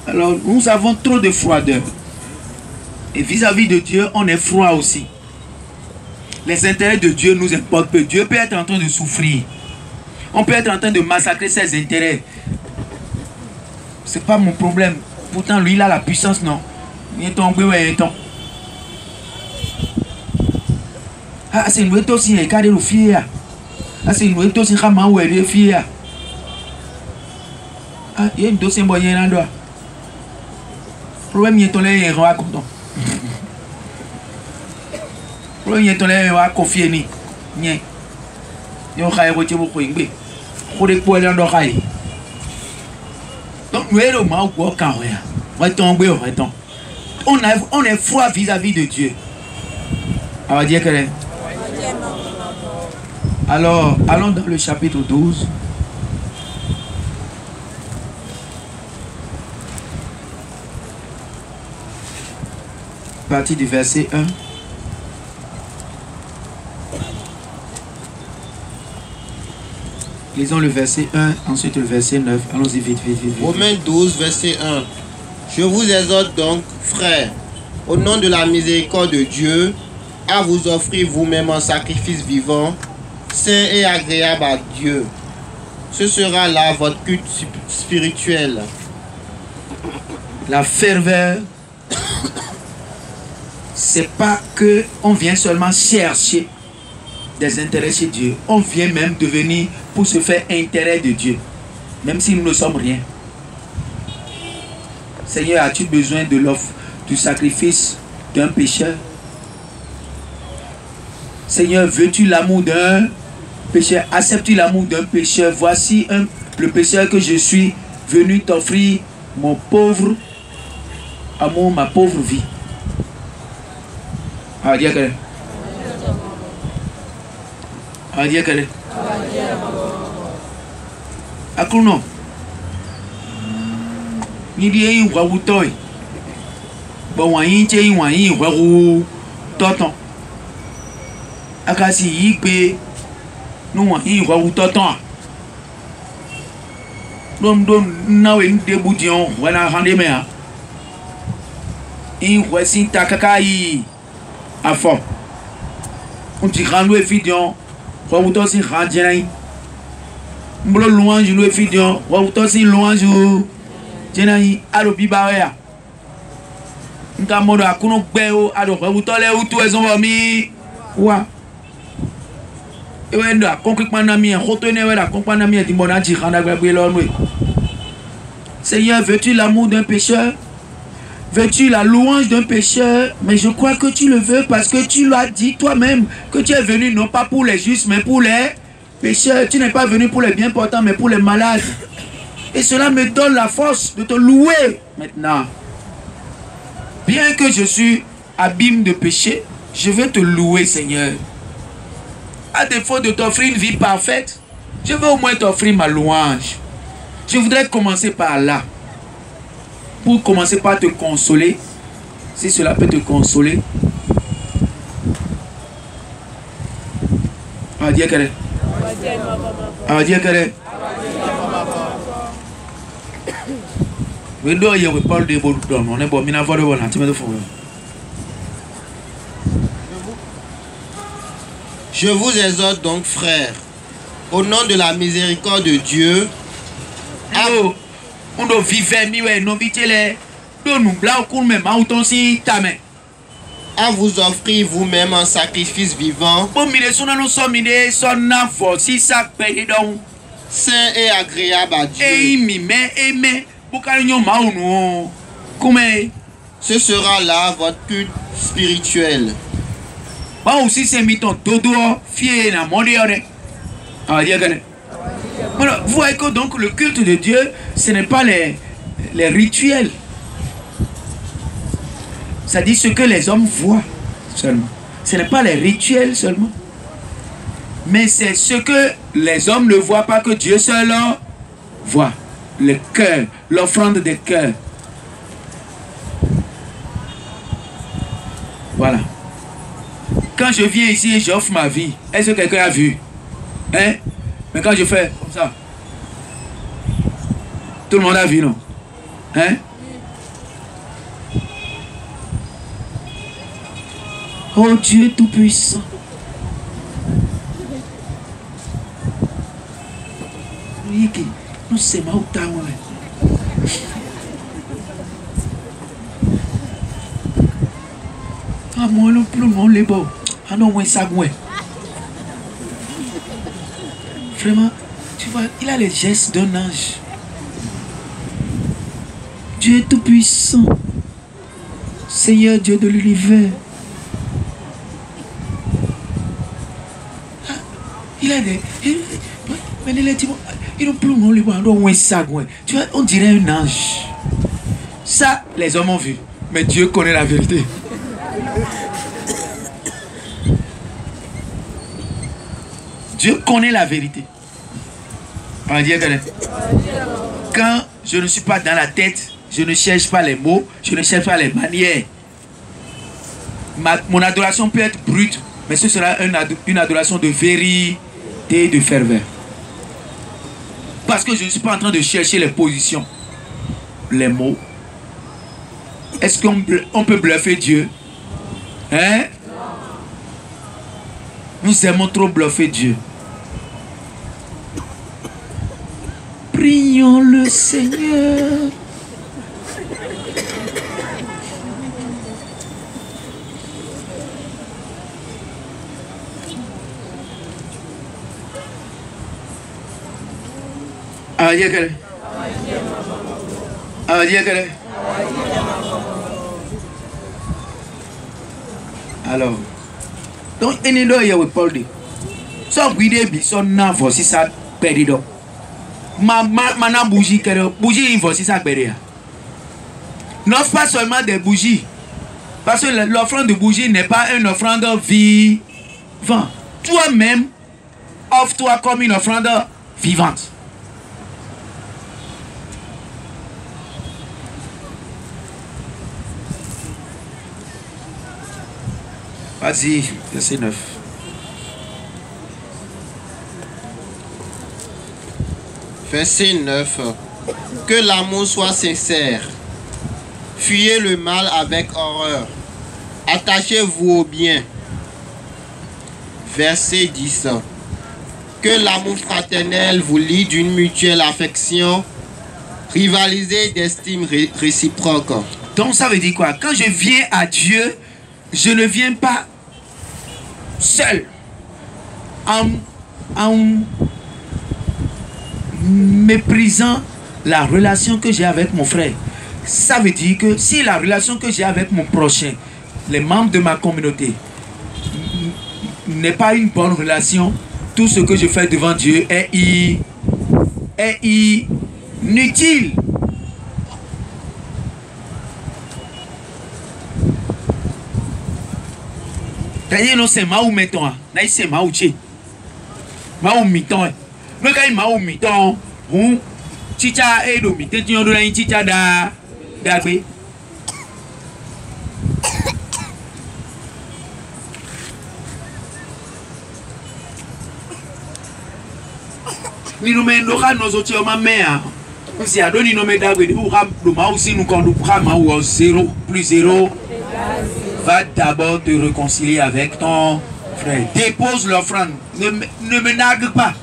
Speaker 1: Alors, nous avons trop de froideur. Et vis-à-vis de Dieu, on est froid aussi. Les intérêts de Dieu nous importent peu. Dieu peut être en train de souffrir. On peut être en train de massacrer ses intérêts. C'est pas mon problème. Pourtant, lui, il a la puissance, non. Il est tombé, il est tombé. Ah, c'est une aussi, il y a des filles. Ah, c'est une aussi, il y a des filles. Ah, il y a une dossier moyen là. Le problème est tombé, il est content. Le problème est tombé, il est confié. Il est retiré beaucoup. Il est retiré beaucoup. Donc, nous on est froid vis-à-vis de Dieu. On va dire que. Alors, allons dans le chapitre 12. Partie du verset 1. Lisons le verset 1, ensuite le verset 9. Allons-y vite.
Speaker 4: Romains 12, verset 1. Je vous exhorte donc, frères, au nom de la miséricorde de Dieu, à vous offrir vous-même un sacrifice vivant, saint et agréable à Dieu. Ce sera là votre culte spirituel.
Speaker 1: La ferveur, c'est pas que on vient seulement chercher des intérêts chez Dieu. On vient même devenir pour se faire intérêt de Dieu, même si nous ne sommes rien. Seigneur, as-tu besoin de l'offre, du sacrifice d'un pécheur? Seigneur, veux-tu l'amour d'un pécheur? Acceptes-tu l'amour d'un pécheur? Voici le pécheur que je suis venu t'offrir mon pauvre amour, ma pauvre vie. On va dire que. On va dire que. Akuno, Ni di yin wa wu toy. Bo wan yin che yin wan yin wa wu toton. Akasi yi pe no wan yin wa wu toton. Dom na we de budion wala hande me a. In wa sin ta kaka yi afo. On ti rando e fidion wa wu to sin ranjena. Mbolo louange no e fidion wa wu to sin louange jena yi alo biba ya. Nka modo akuno gbe o ado wa wu to le wu to ezon mi wa. Ewe ndo akonkpa na mi en khoto ne we da konkpa na mi e di bona ji khanda gbe lo nwe. Seigneur, veux-tu l'amour d'un pécheur? Veux-tu la louange d'un pécheur? Mais je crois que tu le veux parce que tu l'as dit toi-même que tu es venu non pas pour les justes mais pour les pécheurs. Tu n'es pas venu pour les bien portants mais pour les malades. Et cela me donne la force de te louer maintenant. Bien que je suis abîme de péché, je vais te louer, Seigneur. À défaut de t'offrir une vie parfaite, je vais au moins t'offrir ma louange. Je voudrais commencer par là. Pour commencer par te consoler, si cela peut te consoler. On va dire qu'elle est. On va dire qu'elle est.
Speaker 4: Je vous exhorte donc, frères, au nom de la miséricorde de Dieu,
Speaker 1: on doit vivre mieux, non vite les nous blancs mais mauton si tame.
Speaker 4: À vous offrir vous-même un sacrifice vivant, saint et agréable à Dieu. Ce sera là votre culte spirituel.
Speaker 1: Vous voyez que donc le culte de Dieu, ce n'est pas les rituels. Ça dit ce que les hommes voient seulement. Ce n'est pas les rituels seulement. Mais c'est ce que les hommes ne voient pas que Dieu seul voit. Le cœur, l'offrande des cœurs. Voilà. Quand je viens ici et j'offre ma vie, est-ce que quelqu'un a vu? Hein? Mais quand je fais comme ça, tout le monde a vu, non? Hein? Oh Dieu Tout-Puissant. Nous sommes au temps. Ah, moi, non plus, mon les beaux. Ah non, moi, ça, moi. Vraiment, tu vois, il a les gestes d'un ange. Dieu est tout-puissant. Seigneur Dieu de l'univers. Ah, il a des... Mais il n'a plus mon libre. Tu vois, on dirait un ange. Ça, les hommes ont vu. Mais Dieu connaît la vérité. Dieu connaît la vérité. On va dire que quand je ne suis pas dans la tête, je ne cherche pas les mots, je ne cherche pas les manières. Mon adoration peut être brute, mais ce sera une adoration de vérité et de ferveur. Parce que je ne suis pas en train de chercher les positions, les mots. Est-ce qu'on peut bluffer Dieu? Hein? Nous aimons trop bluffer Dieu. Prions le Seigneur. Alors, donc, il y a Paul dit, son guide son n'a voici ça perdu. Mana bougie, bougie, voici ça perdu. N'offre pas seulement des bougies, parce que l'offrande de bougie n'est pas une offrande vivante. Toi-même, offre-toi comme une offrande vivante. Vas-y, verset 9.
Speaker 4: Verset 9. Que l'amour soit sincère. Fuyez le mal avec horreur. Attachez-vous au bien. Verset 10. Que l'amour fraternel vous lie d'une mutuelle affection. Rivalisez d'estime réciproque.
Speaker 1: Donc ça veut dire quoi? Quand je viens à Dieu, je ne viens pas seul. En méprisant la relation que j'ai avec mon frère. Ça veut dire que si la relation que j'ai avec mon prochain, les membres de ma communauté, n'est pas une bonne relation, tout ce que je fais devant Dieu est inutile. D'ailleurs, non, c'est Maou mettons. Là, c'est Maou tché. Maou miton. Mais quand il Maou miton, on chicha et do miton, tu en donnes un chicha d'agbe. Ni nous mettons nos autres hommes mère. Si à donner nos d'agbe, ou ram le Maou si nous conduisons Maou 0 plus 0. Va d'abord te réconcilier avec ton frère. Dépose l'offrande. Ne me nague pas.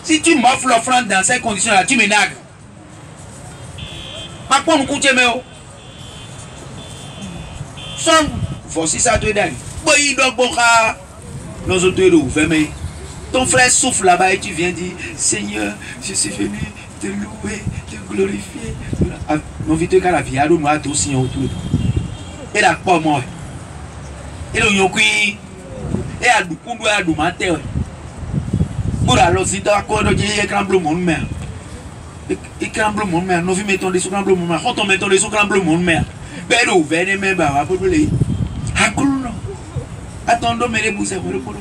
Speaker 1: Si tu m'offres l'offrande dans ces conditions-là, tu me nagues. Par contre, nous coûtons mieux. Sans voici ça te donne. Boy, donc, boka. Nos autres fermés. Ton frère souffle là-bas et tu viens dire Seigneur, je suis venu te louer, te glorifier. Mon vite qu'à la vie, alors nous avons aussi autour. Et la quoi moi et le yokui et à du kundu à du maté pour alors si tu as quoi de dire écran bleu mon mère écran bleu mon mère nous vi mettons des sous bleu mon mère quand on mettons des sous bleu mon mère ben ou venez même ba pour les hakulu attendons mais les bouser pour le voir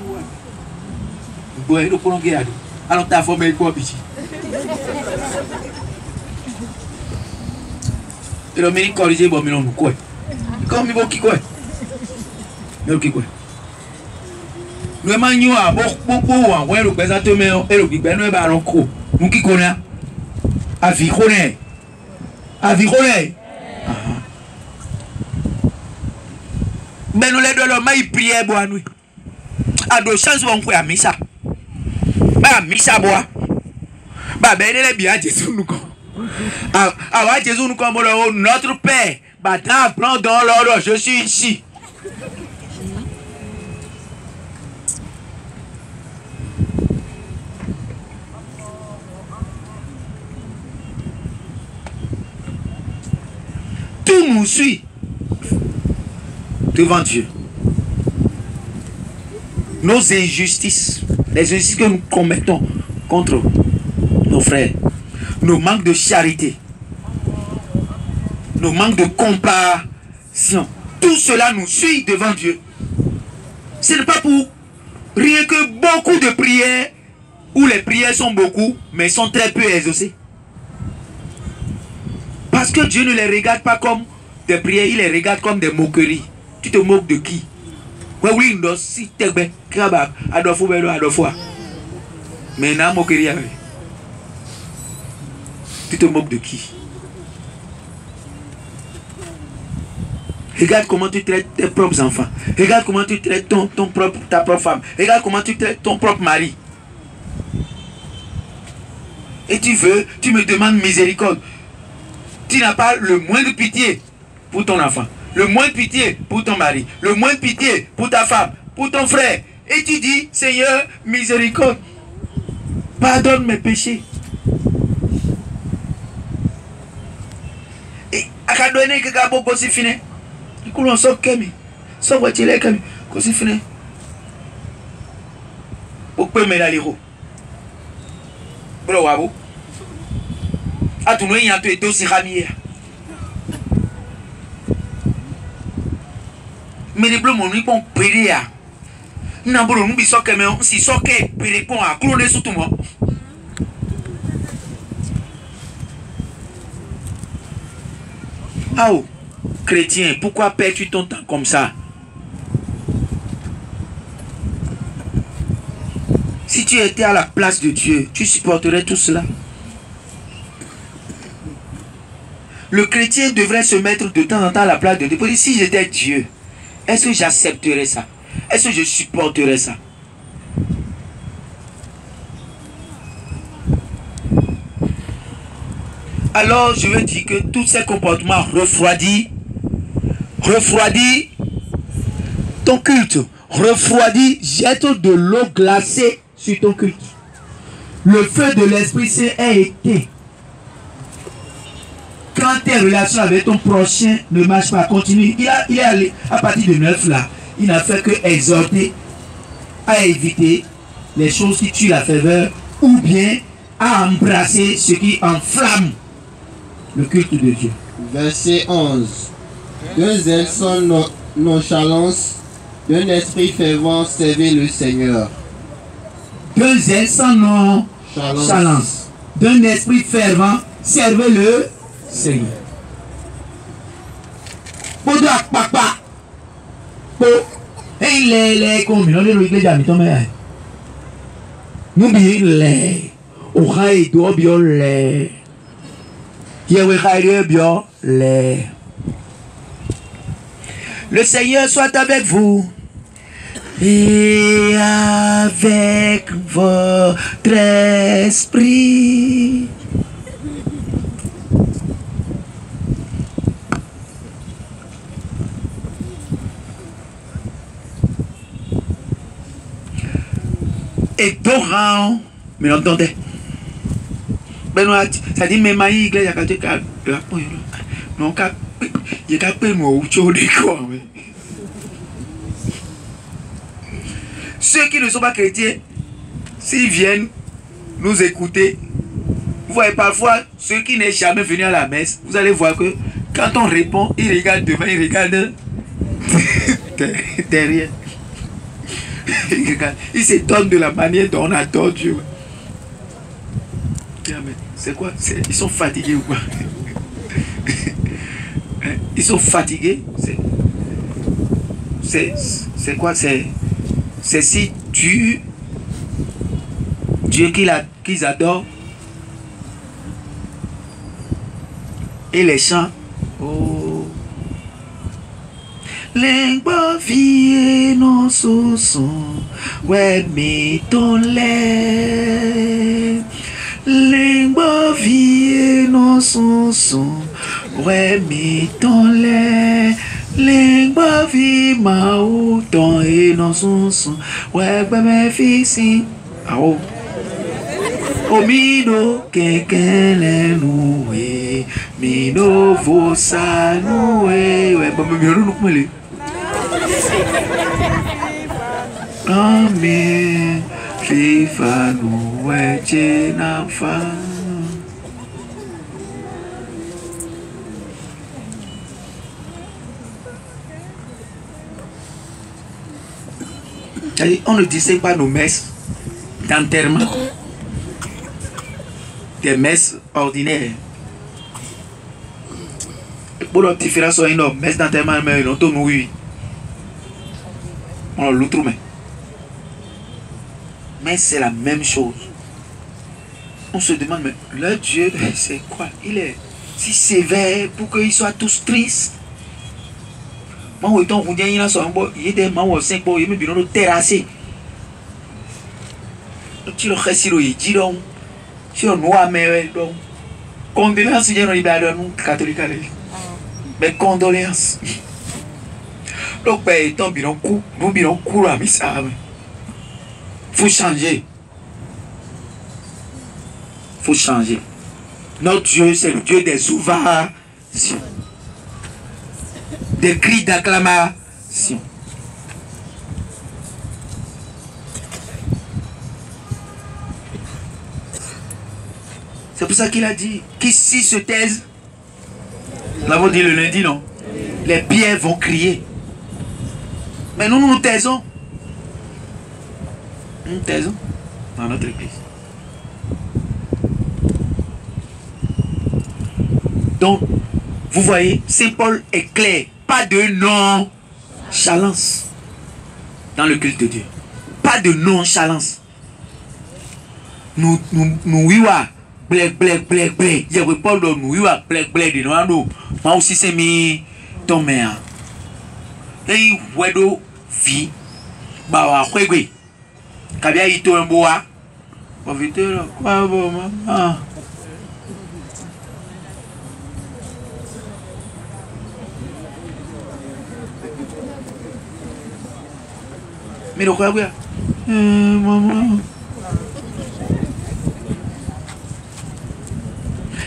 Speaker 1: boy le pour ngeado alors ta formé quoi petit et le mérite corriger bon mais non quoi comme il va qui quoi mais qui quoi le manio a beaucoup en ouais le présente mais et le bibé ne va l'enco nous qui connaît avis connaît mais nous les deux le mai prière bois nous à deux chances on peut à missa ba missa bois ba ben les bien Jésus nous quoi à Jésus nous comme notre Père. Maintenant, prends dans l'ordre, je suis ici. Tout nous suit devant Dieu. Nos injustices, les injustices que nous commettons contre nos frères, nos manques de charité, nos manques de compassion, tout cela nous suit devant Dieu. Ce n'est pas pour rien que beaucoup de prières, où les prières sont beaucoup, mais sont très peu exaucées. Parce que Dieu ne les regarde pas comme des prières, il les regarde comme des moqueries. Tu te moques de qui? Oui, si tu es capable, mais non, moquerie. Tu te moques de qui? Regarde comment tu traites tes propres enfants. Regarde comment tu traites ta propre femme. Regarde comment tu traites ton propre mari. Et tu me demandes miséricorde. Tu n'as pas le moins de pitié pour ton enfant. Le moins de pitié pour ton mari. Le moins de pitié pour ta femme. Pour ton frère. Et tu dis, Seigneur, miséricorde. Pardonne mes péchés. Et à donner que Gabo aussi fini. On sort kemi, sort voiture kemi, comme si fini. Pourquoi me la liro? Bro wabo. A tout le monde y a tout été aussi ramier. Mais les bleus m'ont dit qu'on pédé à. N'a pas nous bisous kemi, si sort que pédé pour à cloner sous tout le monde. Ah oh. Chrétien, pourquoi perds-tu ton temps comme ça? tu étais à la place de Dieu, tu supporterais tout cela? Le chrétien devrait se mettre de temps en temps à la place de Dieu. Pour dire, si j'étais Dieu, est-ce que j'accepterais ça? Est-ce que je supporterais ça? Alors, je veux dire que tous ces comportements refroidis ton culte. Refroidis, jette de l'eau glacée sur ton culte. Le feu de l'Esprit Saint est éteint. Quand tes relations avec ton prochain ne marchent pas, continue. Il est allé à partir de 9 là. Il n'a fait que exhorter à éviter les choses qui tuent la ferveur ou bien à embrasser ce qui enflamme le culte de Dieu.
Speaker 4: Verset 11. D'un zèle sans nonchalance, d'un esprit fervent, servez le Seigneur.
Speaker 1: D'un zèle sans nonchalance, d'un esprit fervent, servez le Seigneur. Podo papa. Po. Et les comme non les iglesia mi to me. Nous bien les. O khai do bio les. Yewe khai bio les. Le Seigneur soit avec vous et avec votre esprit. Et Torah, mais l'entendez. Benoît, ça dit même maïs, il y a quelque chose. Non, il y a quelque chose de quoi. Ceux qui ne sont pas chrétiens, s'ils viennent nous écouter, vous voyez parfois ceux qui n'est jamais venu à la messe, vous allez voir que quand on répond, ils regardent devant, ils regardent derrière. Ils s'étonnent de la manière dont on adore Dieu. C'est quoi? Ils sont fatigués ou quoi? Ils sont fatigués. C'est quoi? C'est si Dieu qu'ils adorent. Et les chants. Oh. Lengua vie non son, ouais mais ton lait. Lengua vie non son, ouais mais ton lait. Lengua vie ma ou ton et non son, ouais ben mes fils. Ah oh. Omino quelqu'un noué, mino vosa noué, ouais ben me nous nous Amen. Fifa noué chenafa. On ne distingue pas nos messes d'enterrement des messes ordinaires. Pour la différence, il y a une messe d'enterrement, mais il y a une oui. On l'autre mais. Mais c'est la même chose. On se demande, mais le Dieu, c'est quoi? Il est si sévère pour qu'ils soient tous tristes. Moi, il y a des gens qui sont terrassés. Tu le restes, il dit donc. Si on voit, mais donc. Condoléances, il y a un catholique. Mais condoléances. Donc, il faut changer. Il faut changer. Notre Dieu, c'est le Dieu des ovations. Des cris d'acclamation. C'est pour ça qu'il a dit qu'ici se taisent. Nous l'avons dit le lundi, non? Les pierres vont crier. Mais nous nous taisons. Nous taisons dans notre église. Donc, vous voyez, Saint Paul est clair. Pas de nonchalance dans le culte de Dieu. Pas de nonchalance. nous wiwa blé je veux pas de nous wiwa blé de nous moi aussi c'est mi ton mère et wedo fi ba wa kwegwe kabia ito mboa ba vitero kwa bo mama mira kwa kwa mama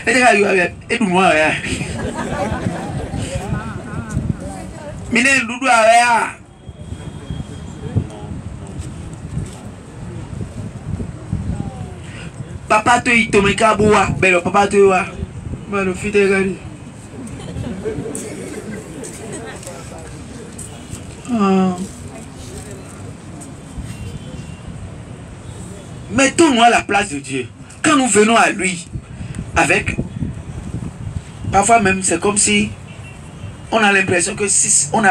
Speaker 1: eteka yo edu mo ya mine dudu ya papa to itomeka boa belo papa to wa mano fite gari mettons-nous à la place de Dieu. Quand nous venons à lui, avec... Parfois même, c'est comme si on a l'impression que si on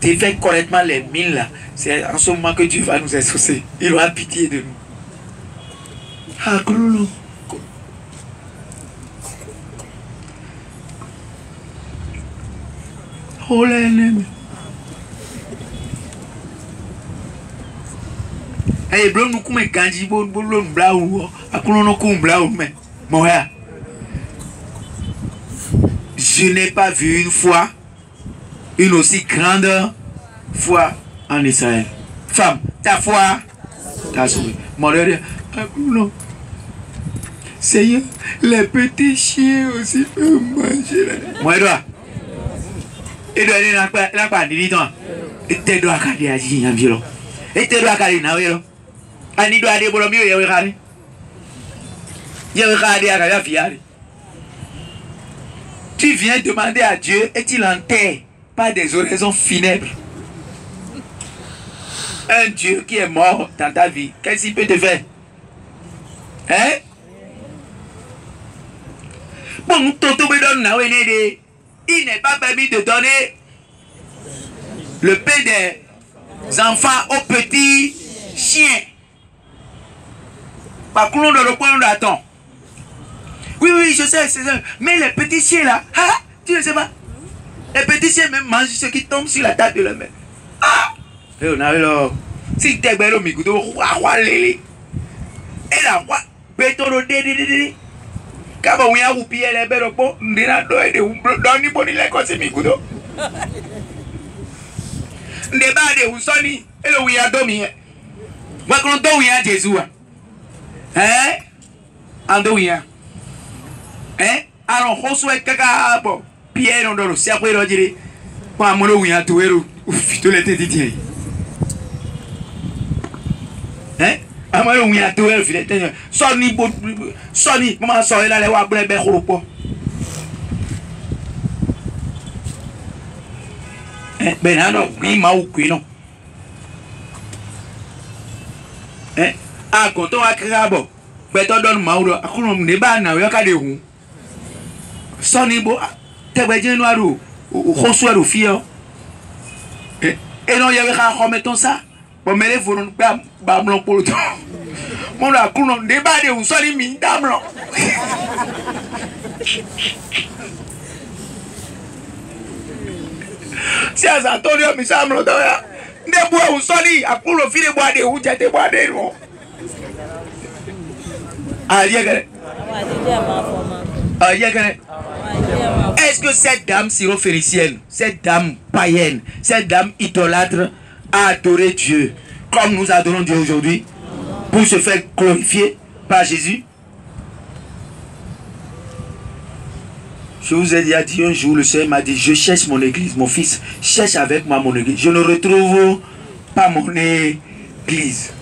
Speaker 1: défait correctement les mines là, c'est en ce moment que Dieu va nous exaucer. Il aura pitié de nous. Ah, Kouloulou. Oh, l'ennemi. Eh, bro, nous comme kanji, bon, blau, akulono kum blau, mais, moya. Je n'ai pas vu une fois une aussi grande foi en Israël. Femme, ta foi, ta souris. Mon Dieu, akulono. Seigneur, les petits chiens aussi peuvent manger. Moi, dois. Et doit aller dans la part, dis-toi. Et te dois caler à Gigi en violon. Et te dois caler na violon. Ani doit aller pour le mieux, il y a un tu viens demander à Dieu et il enterre pas des oraisons funèbres. Un Dieu qui est mort dans ta vie, qu'est-ce qu'il peut te faire? Hein? Bon, il n'est pas permis de donner le pain des enfants aux petits chiens. Par contre, on le point d'attendre. Oui, je sais, c'est ça. Mais les petits chiens là, tu ne sais pas. Les petits chiens même mangent ce qui tombe sur la table de leur mère. Et on a là. Si tu es belle au micro, roi lili. Et la roi, béton au dédé. Quand on a oublié les belles au pot, on dit là, on dit bon, il est comme ce micro. On débat de Oussoni, et le ouïa domi. Moi, quand on a Jésus. Hein? Andouia. Hein? Alors, on souhaite caca. Bon, Pierre, on doit le cerveau et le dire. Pas mon ouïa, tout est ouf, tout l'été dit. Hein? À mon ouïa, tout est filet. Sonny, maman, soirée là, les wa blé, bé, horopo. Hein? Ben, non, oui, ma ou, non. Hein? Ah, quand on a créé un bon, mais on donne ma ou, à quoi on ne bat pas, on a des roues. Sonny, bon, t'es bien noir ou reçoit au fil. Et non, il y avait un remettant ça. Bon, mais les fourrons, bam, pour le temps. Mon a coulon, débat de ou Sonny, mine d'âme. Si à ça, Antonio, mais ça me l'a dit. Des bois ou Sonny, à coulon, fil de bois de ou, j'ai des bois de non. Est-ce que cette dame syrophénicienne, cette dame païenne, cette dame idolâtre a adoré Dieu comme nous adorons Dieu aujourd'hui pour se faire glorifier par Jésus? Je vous ai dit un jour, le Seigneur m'a dit, je cherche mon église, mon fils, cherche avec moi mon église. Je ne retrouve pas mon église.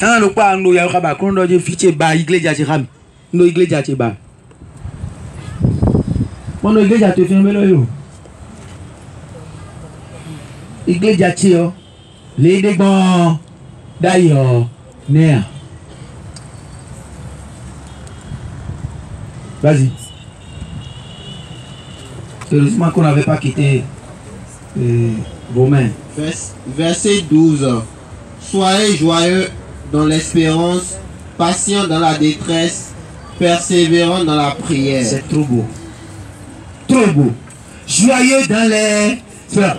Speaker 1: Ah, le quoi, nous y a pas quand on dit fichier bas, iglesia chiham, no iglesia chiba. Mon iglesia te fait melo. Iglesia chio, les des bons, d'ailleurs, néa. Vas-y. Heureusement qu'on n'avait pas quitté Romain.
Speaker 4: Verset 12. Soyez joyeux dans l'espérance, patient dans la détresse, persévérant dans la prière.
Speaker 1: C'est trop beau. Trop beau. Joyeux dans les...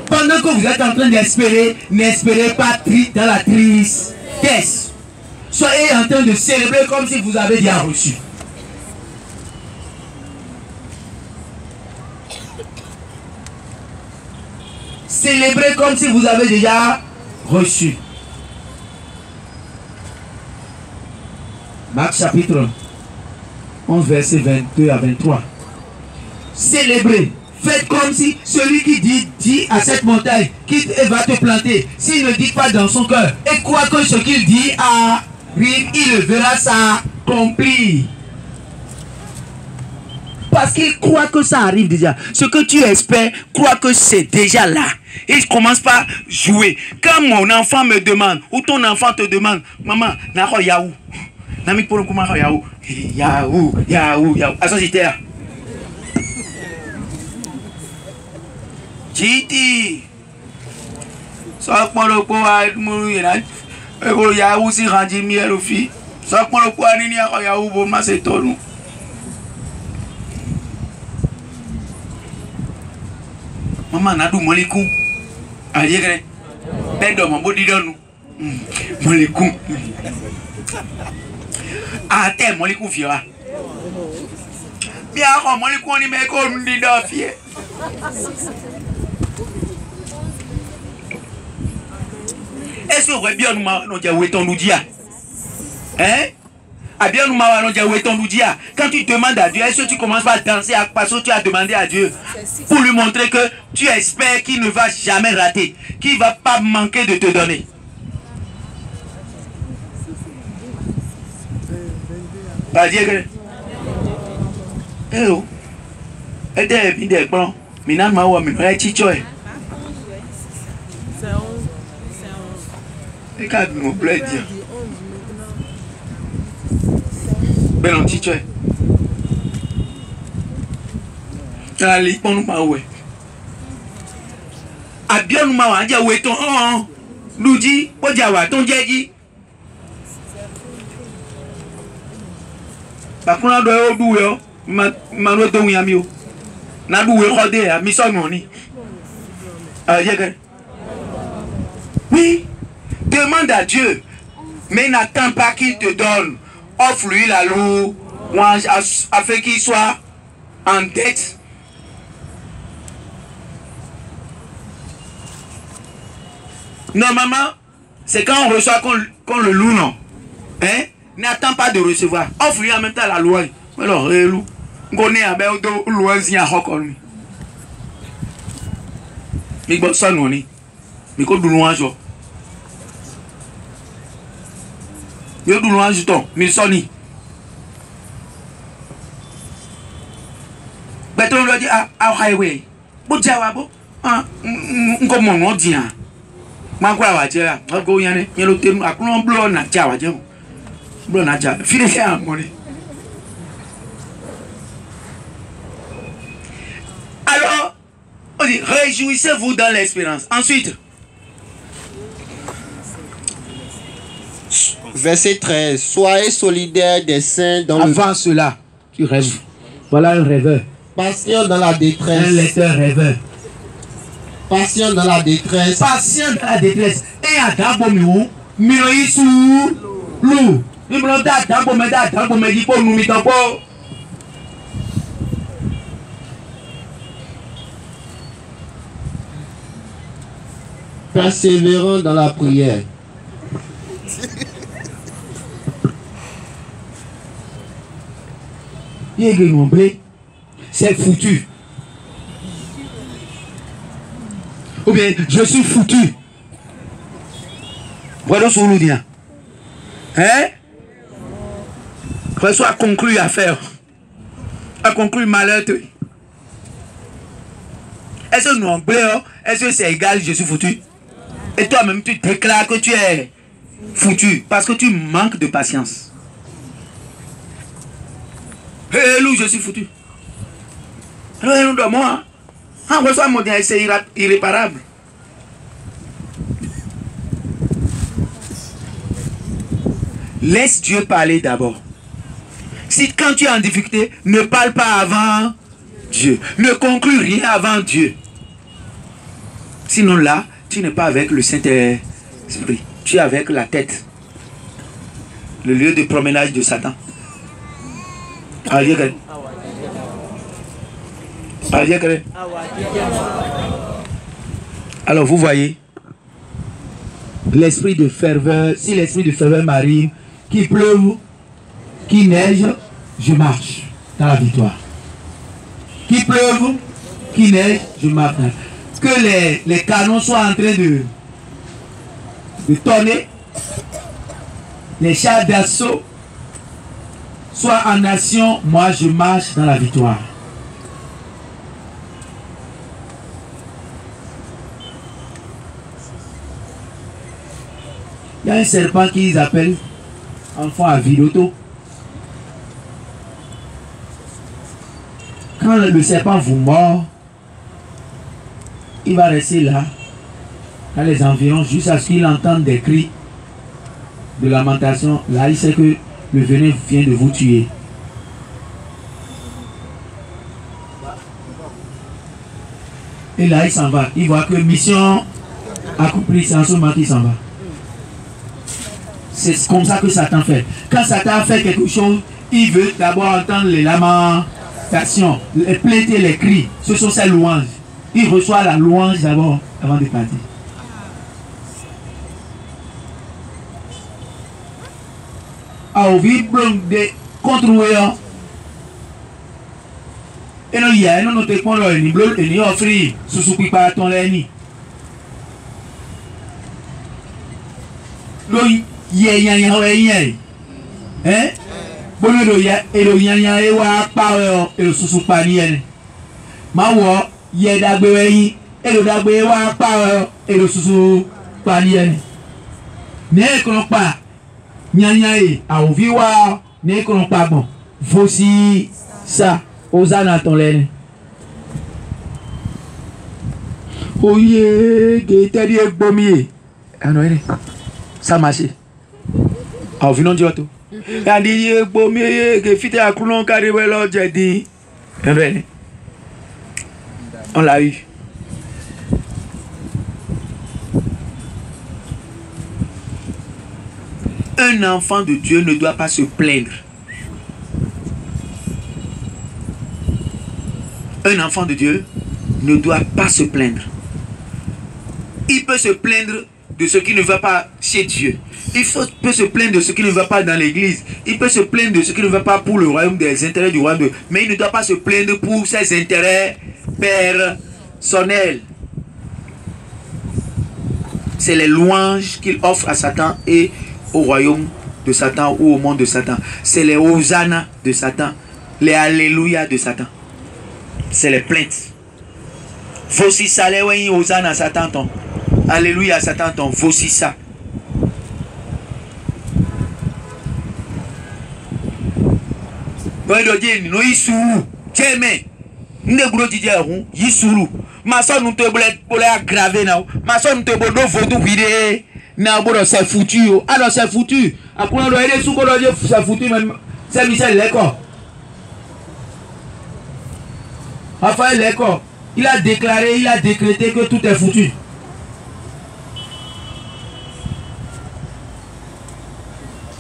Speaker 1: Pendant que vous êtes en train d'espérer, n'espérez pas dans la tristesse. Soyez en train de célébrer comme si vous avez déjà reçu. Célébrez comme si vous avez déjà reçu. Marc chapitre 11, verset 22 à 23. Célébrez. Faites comme si celui qui dit à cette montagne, quitte et va te planter. S'il ne dit pas dans son cœur, et quoi que ce qu'il dit arrive, il le verra s'accomplir. Parce qu'il croit que ça arrive déjà. Ce que tu espères, crois que c'est déjà là. Et je commence par jouer. Quand mon enfant me demande, ou ton enfant te demande, maman, nako yaou. Nami pour le comment yaou. Yaou, yaou, yaou. À son j'étais là. Chiti. Ça prend le poids à mourir. Et yaou si rendu miel au fil. Ça prend le poids à nini à yaou pour masser ton. Maman n'a pas de molécule. Allez, ben de mon body donne. Molécule. Ah, t'es molécule fiera. Bien, quand molécule on y met comme dit d'affier. Est-ce que vous avez bien nous dire où est ton oudia? Hein? Bien nous m'avons dit où est ton oudia? Quand tu demandes à Dieu, est-ce que tu commences par danser parce que tu as demandé à Dieu pour lui montrer que tu espères qu'il ne va jamais rater, qu'il ne va pas manquer de te donner? Pas dire que eh oh, et des plans, maintenant ma wa mi est chichoy. Et quand me plaît dire. Ben on chichoy. Allez, on nous pas ouais. A bien nous ma dia ouais ton nous dit o dia wa ton jeji. Ba kuna do o du yo ma no don yami o. Na du we ko de a mi so no ni. Oui, demande à Dieu, mais n'attends pas qu'il te donne. Offre-lui la louange afin qu'il soit en dette. Normalement, c'est quand on reçoit qu'on le loue, non? Hein? N'attends pas de recevoir. Offre-lui en même temps la louange. Alors, loue. On connaît un peu de louange à Hokon. Mais bon, ça, non, mais qu'on louange. Mais on louange, mais sonny. Mais on lui dit, ah, highway. Bon, Jawabo, ah, comme on dit, ah. Magua wajela, go yane, yellow tin, a clone blown at Java. Blown at Java. Finish our money. Alors, on dit, réjouissez-vous dans l'espérance. Ensuite,
Speaker 4: verset 13. Soyez solidaires des saints dans
Speaker 1: avant cela, tu rêves. Voilà un rêveur.
Speaker 4: Patient dans la détresse.
Speaker 1: Un lecteur rêveur.
Speaker 4: Patient dans la détresse.
Speaker 1: Patient dans la détresse. Et à Dabomiou, Miroïsou, Lou. Nous voulons Dabomeda, Dabomedipo, nous mitons pas.
Speaker 4: Persévérant dans la prière.
Speaker 1: C'est foutu. Ou bien, je suis foutu. Voilà ce que dit. Hein? Reçois à conclure affaire. À conclure malheur. Est-ce que nous en est-ce que c'est égal, je suis foutu? Et toi-même, tu déclares que tu es foutu parce que tu manques de patience. Hé, Lou, je suis foutu. Alors, moi, En reçoit mon Dieu, c'est irréparable. Laisse Dieu parler d'abord. Si quand tu es en difficulté, ne parle pas avant Dieu. Ne conclue rien avant Dieu. Sinon là, tu n'es pas avec le Saint-Esprit. Tu es avec la tête. Le lieu de promenade de Satan. Alors vous voyez, l'esprit de ferveur, si l'esprit de ferveur m'arrive, qu'il pleuve, qu'il neige, je marche dans la victoire. Qu'il pleuve, qu'il neige, je marche. Que les canons soient en train de tonner, les chars d'assaut soient en action, moi je marche dans la victoire. Il y a un serpent qu'ils appellent enfant à vidoto. Quand le serpent vous mord, il va rester là, dans les environs, jusqu'à ce qu'il entende des cris de lamentation. Là, il sait que le venin vient de vous tuer. Et là, il s'en va. Il voit que mission accomplie, c'est en ce moment qu'il s'en va. C'est comme ça que Satan fait. Quand Satan fait quelque chose, il veut d'abord entendre les lamentations, les plaintes et les cris. Ce sont ses louanges. Il reçoit la louange d'abord avant de partir. Alors, il de contre et non, il y a un autre point là, il y a offert sous pipa ton l'ennemi. Hein? Bon, il y a et wa power et le sous panier. Ma wa, il y a d'abé et le d'abé wa power et le sous panier. Ne qu'on pas, nyanyae, a ouvi wa, ne qu'on pas bon. Voici ça, Hosanna ton l'aine. Oh yeah, t'es dit bomier. Ah non, ça marche. Ah, venons dire tout. Et on dit bomier que fit à coulon carré là j'ai dit. On l'a eu. Un enfant de Dieu ne doit pas se plaindre. Un enfant de Dieu ne doit pas se plaindre. Il peut se plaindre de ce qui ne va pas chez Dieu. Il peut se plaindre de ce qui ne va pas dans l'église. Il peut se plaindre de ce qui ne va pas pour le royaume, des intérêts du royaume. Mais il ne doit pas se plaindre pour ses intérêts personnels. C'est les louanges qu'il offre à Satan et au royaume de Satan ou au monde de Satan. C'est les hosannas de Satan, les alléluia de Satan. C'est les plaintes. Voici ça, les hosannas à Satan ton. Alléluia Satan ton. Voici ça. No isuru. Tiens-mais. Ne gros didier rou. Isuru. Ma soeur nous te voulait aggraver now. Ma soeur nous te voulait vodou vidé. Na bodo c'est foutu. Alors c'est foutu. Après on doit aider sous qu'on doit dire c'est foutu même. C'est Michel Léco. Raphaël Léco. Il a déclaré, il a décrété que tout est foutu.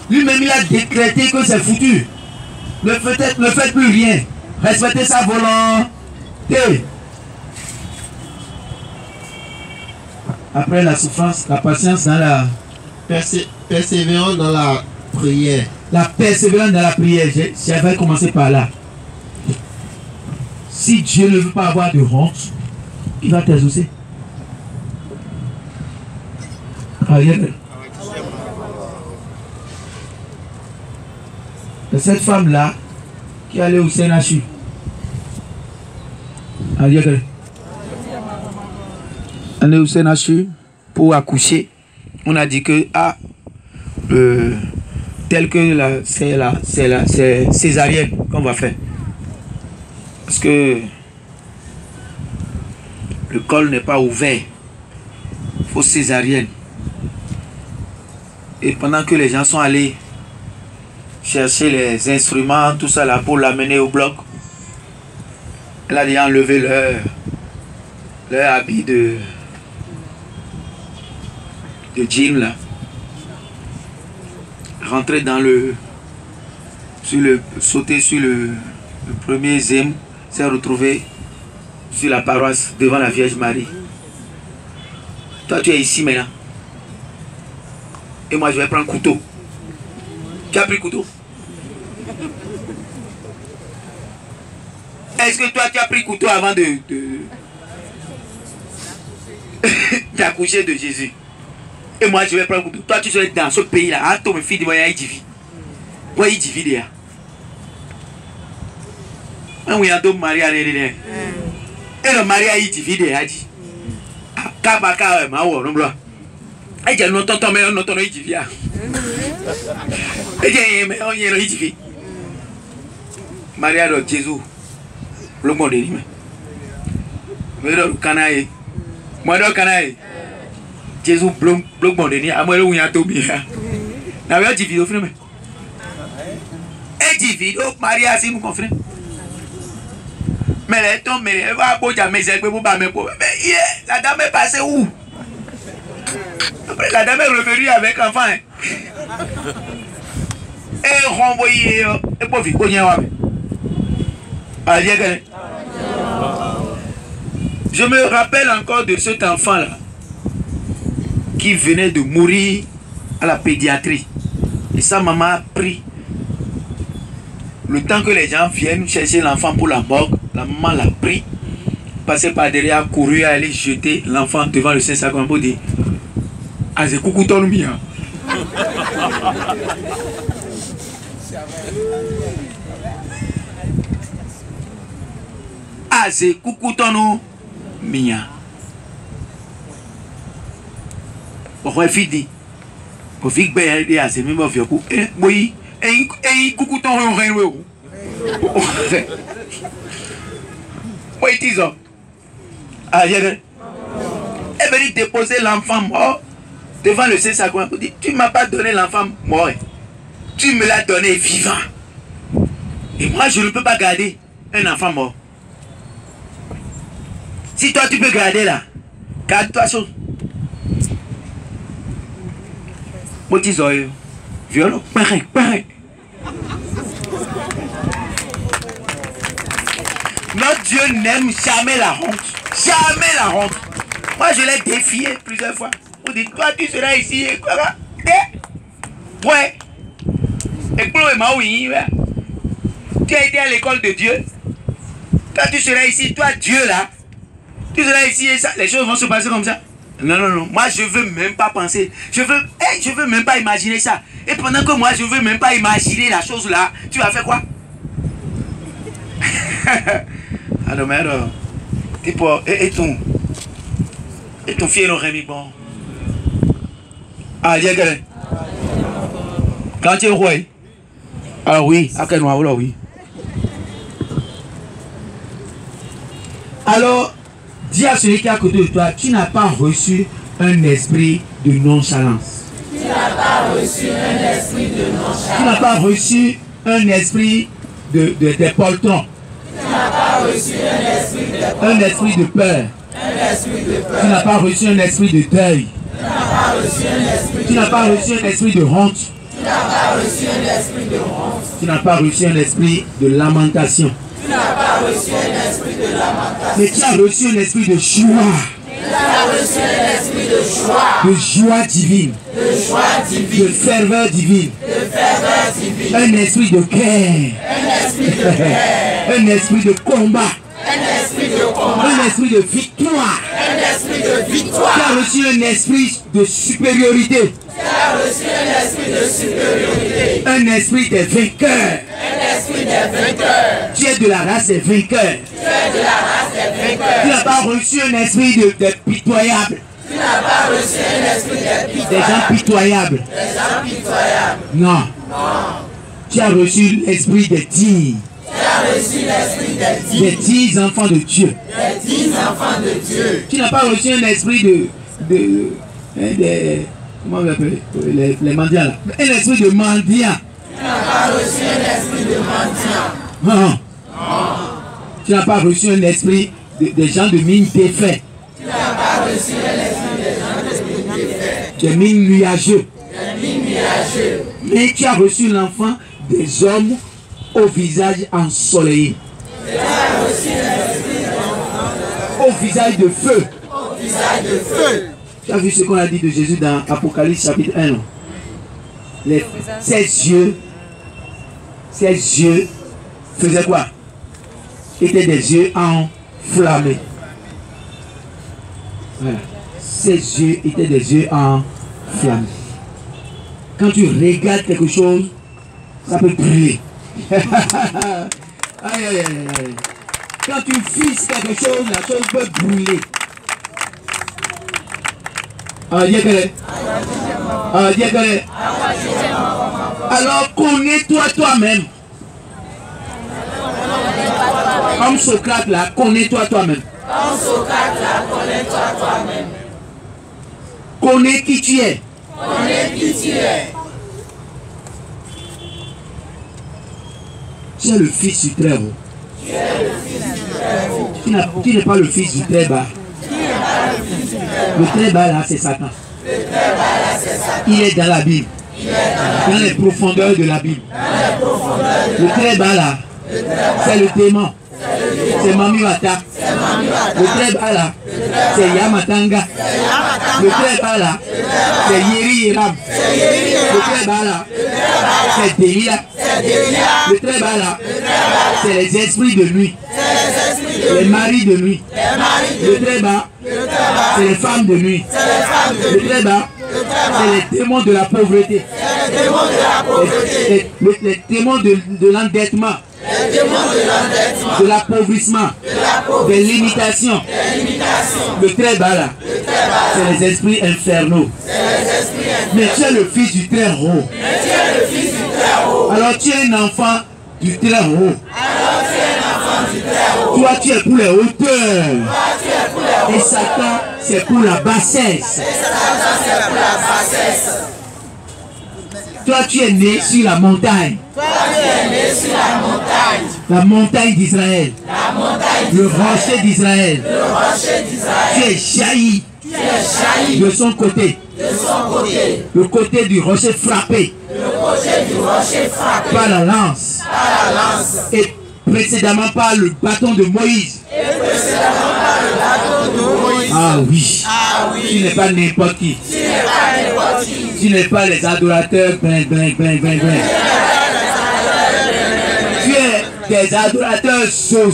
Speaker 1: Lui-même il a décrété que c'est foutu. Ne faites plus rien. Respectez sa volonté. Après la souffrance, la patience dans la...
Speaker 4: Persévérant dans la prière.
Speaker 1: La persévérance dans la prière. J'avais commencé par là. Si Dieu ne veut pas avoir de honte, il va t'exaucer. Cette femme-là qui allait au CNHU. Elle est au CNHU pour accoucher. On a dit que tel que c'est césarienne qu'on va faire. Parce que Le col n'est pas ouvert. Il faut césarienne. Et pendant que les gens sont allés chercher les instruments, tout ça là, pour l'amener au bloc, elle a déjà enlevé leur habit de jean là. Rentrer dans sauter sur le premier zème, s'est retrouvé sur la paroisse devant la Vierge Marie. Toi tu es ici maintenant. Et moi je vais prendre couteau. Tu as pris couteau? Est-ce que toi tu as pris couteau avant d'accoucher de Jésus? Et moi je vais prendre couteau. Toi tu serais dans ce pays là. Ah, toi mes filles, moi il dit. Moi il dit là. Oui, on Maria et le Maria il dit a dit. Kabaka ma wo no bro. E je no tonton me no tonton il dit. E je me on yero il dit. Maria de Jésus. Le monde dit mais. Mais le canaille. Moi le canaille. Jésus blog monde ni amore wu ya to bi. Na we dit vidéo frère. E dit vidéo Maria si nous confrère. Mais les tombes, mais elle va pour jamais c'est pour pas me pour. Mais la dame est passée où? Après la dame est revenue avec enfant. Et renvoyé et pour vivre connait wa. Je me rappelle encore de cet enfant là qui venait de mourir à la pédiatrie. Et sa maman a pris le temps que les gens viennent chercher l'enfant pour la morgue. La maman l'a pris, passé par derrière, a couru, à aller jeter l'enfant devant le Saint-Sacrement pour dire Azé coucou ton bien. Azé coucou ton bien. Pourquoi il dit pour faire bien à ces mêmes vieux coups. Oui, et coucou ton rien. Oui, disons. Elle est venue déposer l'enfant mort devant le Saint-Sacrement pour dire tu ne m'as pas donné l'enfant mort, tu me l'as donné vivant. Et moi je ne peux pas garder un enfant mort. Si toi tu peux garder là, garde-toi chose. Moi disons, violon, pareil. Notre Dieu n'aime jamais la honte. Jamais la honte. Moi, je l'ai défié plusieurs fois. On dit, toi, tu seras ici. Ouais. Et pour le moment, oui. Tu as été à l'école de Dieu. Toi, tu seras ici. Toi, Dieu, là. Tu seras ici et ça. Les choses vont se passer comme ça. Non. Moi, je ne veux même pas penser. Je veux même pas imaginer ça. Et pendant que moi, je ne veux même pas imaginer la chose là, tu vas faire quoi? Alors, mais alors, tipo, et ton fils est remis bon. Ah, il quand tu es roi. Ah oui, à quel moment, oui. Alors, dis à celui qui est à côté de toi, tu n'as pas reçu un esprit de nonchalance.
Speaker 2: Tu n'as pas reçu un esprit de nonchalance.
Speaker 1: Tu n'as pas reçu un esprit de poltron.
Speaker 2: Tu n'as pas reçu
Speaker 1: un esprit de peur. Tu n'as pas reçu un esprit de deuil. Tu n'as pas reçu un esprit de honte. Tu n'as pas reçu un esprit de lamentation. Mais tu as reçu un esprit de joie. De joie divine. De ferveur divine. Un esprit de guerre. Un esprit de combat. Un esprit de victoire. Tu as reçu un esprit de supériorité. Un esprit des vainqueurs. Tu es de la race des vainqueurs. Tu n'as pas reçu un esprit de pitoyable. Des gens pitoyables. Non. Tu as reçu l'esprit des dignes. Des 10 enfants de Dieu. Tu n'as pas reçu un esprit comment on appelle les mendiants là. Un esprit de mendiant.
Speaker 2: Tu n'as pas reçu un esprit de mendiant.
Speaker 1: Non. Tu n'as pas reçu un esprit des gens de mine défait.
Speaker 2: Tu n'as pas reçu un esprit des gens de mine défait.
Speaker 1: Des mines nuageux.
Speaker 2: Des mines nuageux.
Speaker 1: Mais tu as reçu l'enfant des hommes au visage ensoleillé.
Speaker 2: Tu as reçu l'esprit
Speaker 1: au visage de feu.
Speaker 2: au visage de feu.
Speaker 1: Tu as vu ce qu'on a dit de Jésus dans Apocalypse chapitre 1, non? Ses yeux faisaient quoi? Étaient des yeux enflammés. Voilà. Ses yeux étaient des yeux enflammés. Quand tu regardes quelque chose, ça peut brûler. Aïe, aïe, aïe, aïe. Quand tu fixes quelque chose, la chose peut brûler. Alors connais-toi toi-même. Comme Socrate là, connais-toi toi-même.
Speaker 2: Comme Socrate là, connais-toi toi-même.
Speaker 1: Connais qui tu es.
Speaker 2: Connais qui tu es.
Speaker 1: Tu es le fils du très haut. Tu n'es pas le fils du très bas. Le très bas là, c'est Satan. Il est dans la Bible. Dans les profondeurs de la Bible. Le très bas là, c'est le démon. C'est Mamiwata. Le très bas là, c'est Yamatanga. Le très bas là, c'est Yeri Yeram. Le très bas là, c'est Delia. Le très bas là, c'est les esprits de nuit. Les maris de nuit. Le très bas, c'est les femmes de nuit. Le très bas, c'est les démons de la pauvreté. Les démons de l'endettement. De l'appauvrissement. De l'imitation. Le très bas là, c'est les esprits infernaux. Mais tu es le fils du très haut. Alors tu es un enfant du très haut. Toi tu es pour les hauteurs. Et Satan c'est pour la bassesse. Toi tu es né sur la montagne. La montagne d'Israël. Le rocher d'Israël. Tu es jailli de son côté. Le côté du rocher frappé. Par la lance. Et précédemment par le bâton de Moïse. Ah oui. Tu n'es pas n'importe qui. Tu n'es pas les adorateurs. Tu es des adorateurs so.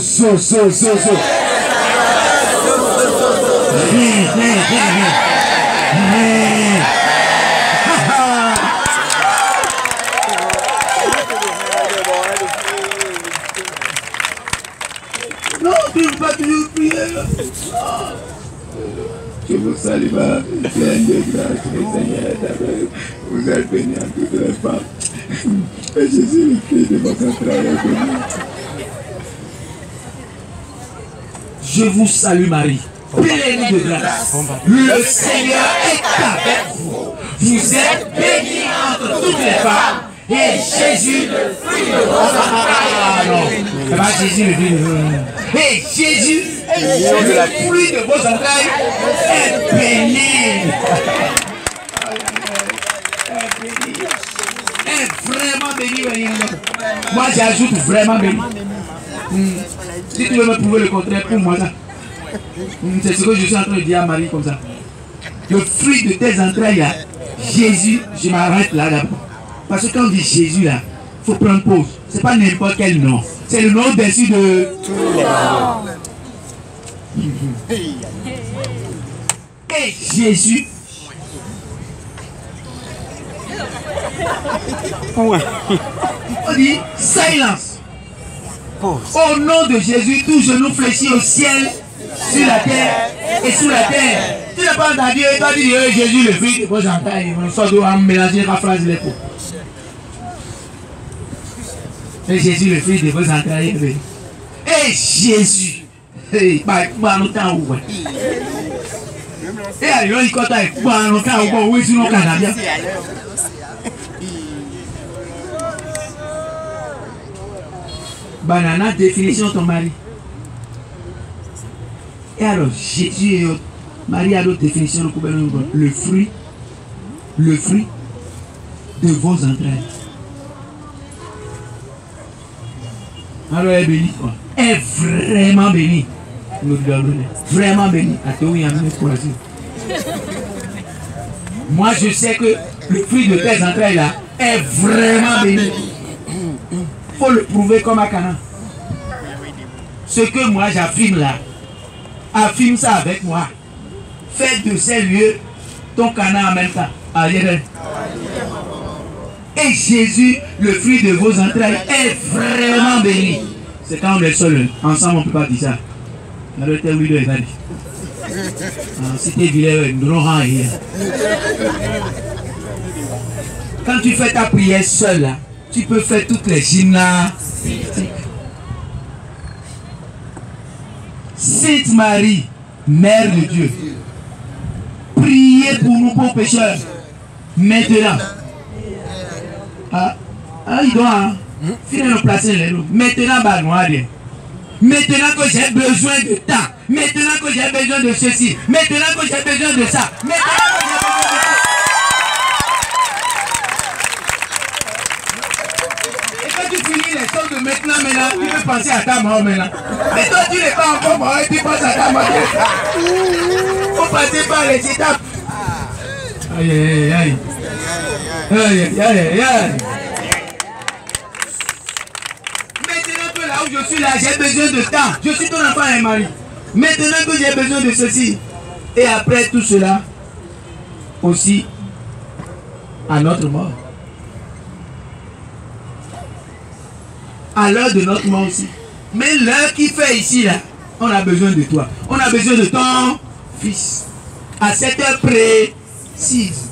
Speaker 1: Non, tu ne peux pas toujours prier. Je vous salue, pleine de grâce, le Seigneur est avec vous. Vous êtes bénie en toutes les femmes. Et Jésus, le Fils de votre entraille, est béni. Je vous salue, Marie, pleine de grâce. Le Seigneur est avec vous. Vous êtes bénie entre toutes les femmes. Et Jésus, le fruit de votre entrailles. Non, c'est pas Jésus, le fruit de votre entrailles. Et Jésus, le fruit de vos entrailles est béni. Est vraiment béni. Moi, j'ajoute vraiment béni. Si tu veux me prouver le contraire, pour moi, c'est ce que je suis en train de dire à Marie comme ça. Le fruit de tes entrailles, là, Jésus, je m'arrête là d'abord. Parce que quand on dit Jésus là, il faut prendre pause. C'est pas n'importe quel nom. C'est le nom dessus de tout le monde. Et Jésus. On dit silence. Au nom de Jésus, tout genou fléchit au ciel, sur la terre et sous la terre. Tu n'as pas entendu, tu as dit Jésus le Fils. Moi j'entends, on sort de mélanger la phrase les pots. Et Jésus, le fils de vos entrailles, est venu. Et Jésus, et alors, il compte avec moi, on a oui, sur le Canada. Banana, définition de ton mari. Et alors, Jésus et Marie a d'autres définitions de le fruit de vos entrailles. Alors, elle est bénie, quoi. Elle est vraiment bénie. Vraiment bénie. Moi, je sais que le fruit de tes entrailles là est vraiment béni. Il faut le prouver comme à Canaan. Ce que moi j'affirme là, affirme ça avec moi. Fais de ces lieux ton Canaan en même temps. Allez. Et Jésus, le fruit de vos entrailles, est vraiment béni. C'est quand on est seul, ensemble on ne peut pas dire ça. Alors, tu es oui, il va dire. Si tu es vilain, nous n'aurons rien. Quand tu fais ta prière seule, là, tu peux faire toutes les gymnastiques. Sainte Marie, Mère de Dieu, priez pour nous pauvres pécheurs. Maintenant. Il doit finalement placer les loups. Maintenant, bah, noir. Maintenant que j'ai besoin de temps. Maintenant que j'ai besoin de ceci. Maintenant que j'ai besoin de ça. Maintenant que j'ai besoin de ça. Et quand tu finis les choses de maintenant, tu peux penser à ta mort maintenant. Mais toi, tu n'es pas encore mort et tu penses à ta mort. Il faut passer par les étapes. Aïe, aïe, aïe. Aïe, aïe, aïe, aïe. Là où je suis là, j'ai besoin de temps. Je suis ton enfant et mari. Maintenant que j'ai besoin de ceci. Et après tout cela, aussi, à notre mort. À l'heure de notre mort aussi. Mais l'heure qui fait ici, là, on a besoin de toi. On a besoin de ton fils. À cette heure précise.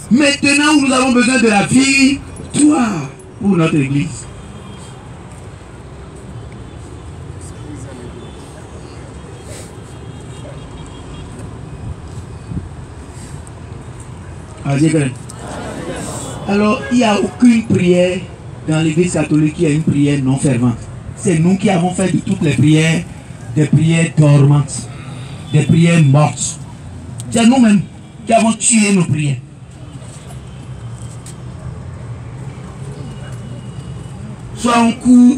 Speaker 1: Maintenant où nous avons besoin de la victoire pour notre église. Alors, il n'y a aucune prière dans l'église catholique qui a une prière non fervente. C'est nous qui avons fait de toutes les prières des prières dormantes, des prières mortes. C'est nous-mêmes qui avons tué nos prières. Soit en cours,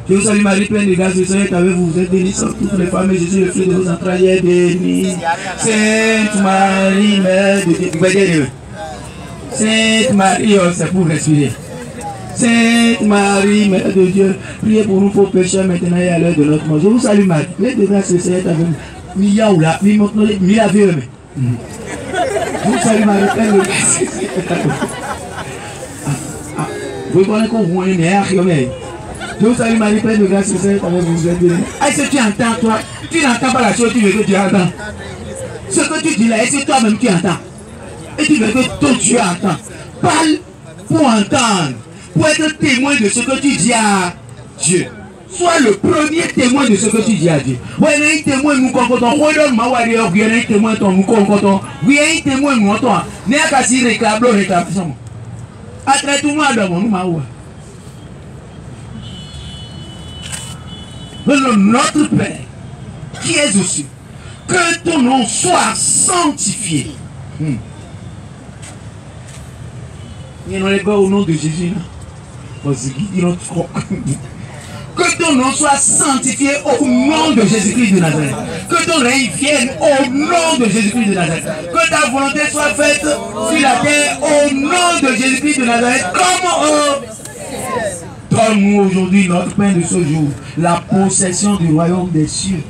Speaker 1: je vous salue Marie, pleine de grâce, le Seigneur est avec vous, vous êtes bénie sur toutes les femmes, et Jésus, le fruit de vos entrailles, est béni. Sainte Marie, Mère de Dieu. Sainte Marie, oh, c'est pour respirer. Sainte Marie, Mère de Dieu, priez pour nous pauvres pécheurs maintenant et à l'heure de notre mort. Je vous salue Marie, pleine de grâce, le Seigneur est avec vous. Miyaoula, Mila Virme. Je vous salue Marie, pleine de grâce, le Seigneur est avec vous. Vous connaissez qu'on voit une mère, je vous salue Marie, pleine de grâce, le Seigneur est avec vous. Est-ce que tu entends, toi? Tu n'entends pas la chose, tu veux que tu entends. Ce que tu dis là, est-ce que toi-même tu entends? Et tu veux que ton Dieu entend. Parle pour entendre, pour être témoin de ce que tu dis à Dieu. Sois le premier témoin de ce que tu dis à Dieu. Oui, il y a un témoin nous concordons. Oui, il y a un témoin nous concordons. Oui, il y a un témoin nous concordons. Il y a un réclamation. Après tout le monde, notre Père, qui est aux cieux, que ton nom soit sanctifié. Il n'y en a pas au nom de Jésus. Que ton nom soit sanctifié au nom de Jésus-Christ de Nazareth. Que ton règne vienne au nom de Jésus-Christ de Nazareth. Que ta volonté soit faite sur la terre au nom de Jésus-Christ de Nazareth. Comme donne-nous aujourd'hui notre pain de ce jour, la possession du royaume des cieux,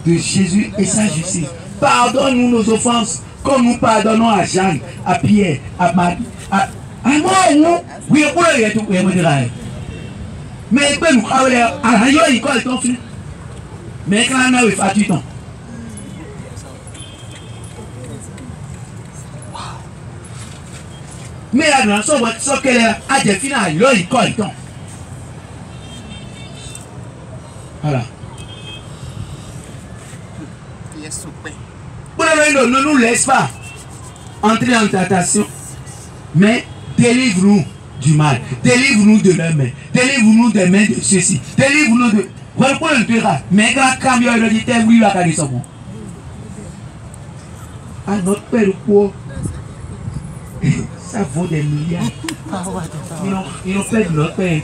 Speaker 1: de Jésus et sa justice. Pardonne-nous nos offenses, comme nous pardonnons à Jeanne, à Pierre, à Marie, à moi. Oui, oui, tout mais nous avons l'école ton fils. Mais quand on a eu fait du temps. Mais la nation va être qu'elle a des finales, il colle. Voilà. Ne nous laisse pas entrer en tentation, mais délivre-nous du mal, délivre-nous de leurs mains, délivre-nous des mains de ceux-ci, délivre-nous de. Mais quand camion le dit, oui, la carrière à notre père quoi, ça vaut des milliards. Ils n'ont pas de notre père.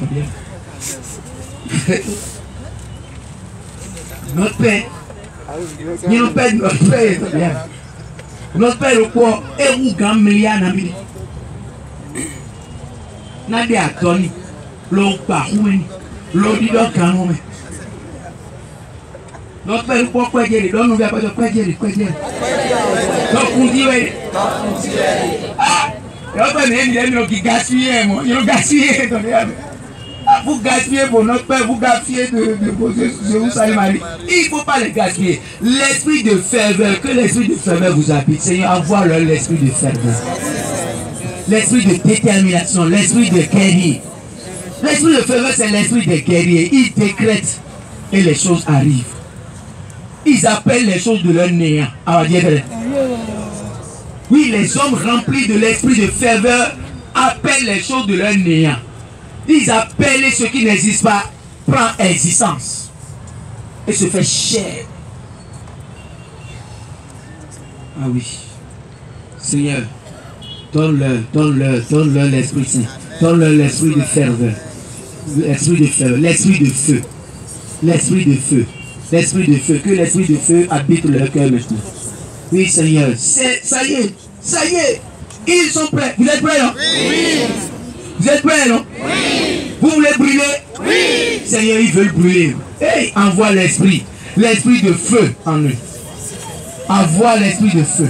Speaker 1: Notre père. Ils n'ont pas de notre père. Notre père quoi, et où grand milliard n'a mis. Nadia Tony, l'eau par où l'eau dit donc quand même. Notre père pourquoi dire, donc nous ne pas de quoi dire. Donc on dit, ah, qui gaspille, ils ont gaspillé. Vous gaspillez pour notre père, vous gaspillez de Jérusalem. Il ne faut pas les gaspiller. L'esprit de ferveur, que l'esprit de ferveur vous habite. Seigneur, envoie-leur l'esprit de ferveur. L'esprit de détermination, l'esprit de guerrier. L'esprit de ferveur, c'est l'esprit de guerrier. Ils décrètent et les choses arrivent. Ils appellent les choses de leur néant. Oui, les hommes remplis de l'esprit de ferveur appellent les choses de leur néant. Ils appellent ce qui n'existe pas, prend existence et se fait chair. Ah oui, Seigneur, donne-leur l'Esprit Saint, donne-leur l'esprit de ferveur, l'esprit de ferveur, l'esprit de feu, l'esprit de feu, l'esprit de feu, que l'esprit de feu habite leur cœur maintenant. Oui, Seigneur, ça y est, ils sont prêts. Vous êtes prêts, non? Oui. Vous êtes prêts, non? Oui. Vous voulez brûler? Oui. Seigneur, ils veulent brûler. Hey, envoie l'esprit de feu en eux. Envoie l'esprit de feu.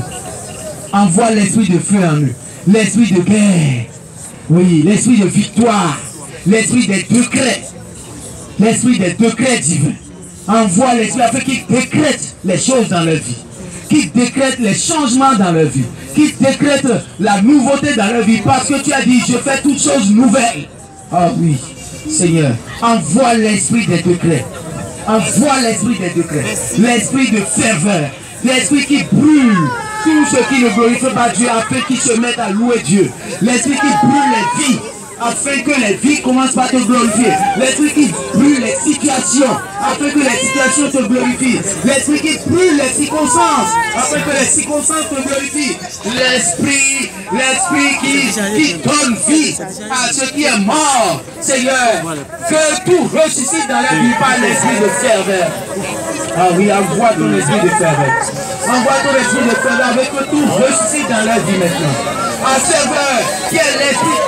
Speaker 1: Envoie l'esprit de feu en eux. L'esprit de guerre. Oui, l'esprit de victoire. L'esprit des décrets. L'esprit des décrets divins. Envoie l'esprit afin qu'il décrète les choses dans leur vie. Qui décrète les changements dans leur vie, qui décrète la nouveauté dans leur vie, parce que tu as dit, je fais toutes choses nouvelles. Ah oui, Seigneur, envoie l'esprit des décrets, envoie l'esprit des décrets, l'esprit de ferveur, l'esprit qui brûle tout ce qui ne glorifie pas Dieu, afin qu'ils se mettent à louer Dieu, l'esprit qui brûle les vies, afin que les vies commencent par te glorifier. L'esprit qui brûle les situations, afin que les situations te glorifient. L'esprit qui brûle les circonstances, afin que les circonstances te glorifient. L'esprit qui donne vie à ce qui est mort. Seigneur, que tout ressuscite dans la vie par l'esprit de ferveur. Ah oui, envoie ton esprit de ferveur. Envoie ton esprit de ferveur avec que tout ressuscite dans la vie maintenant. Un serveur qui est l'esprit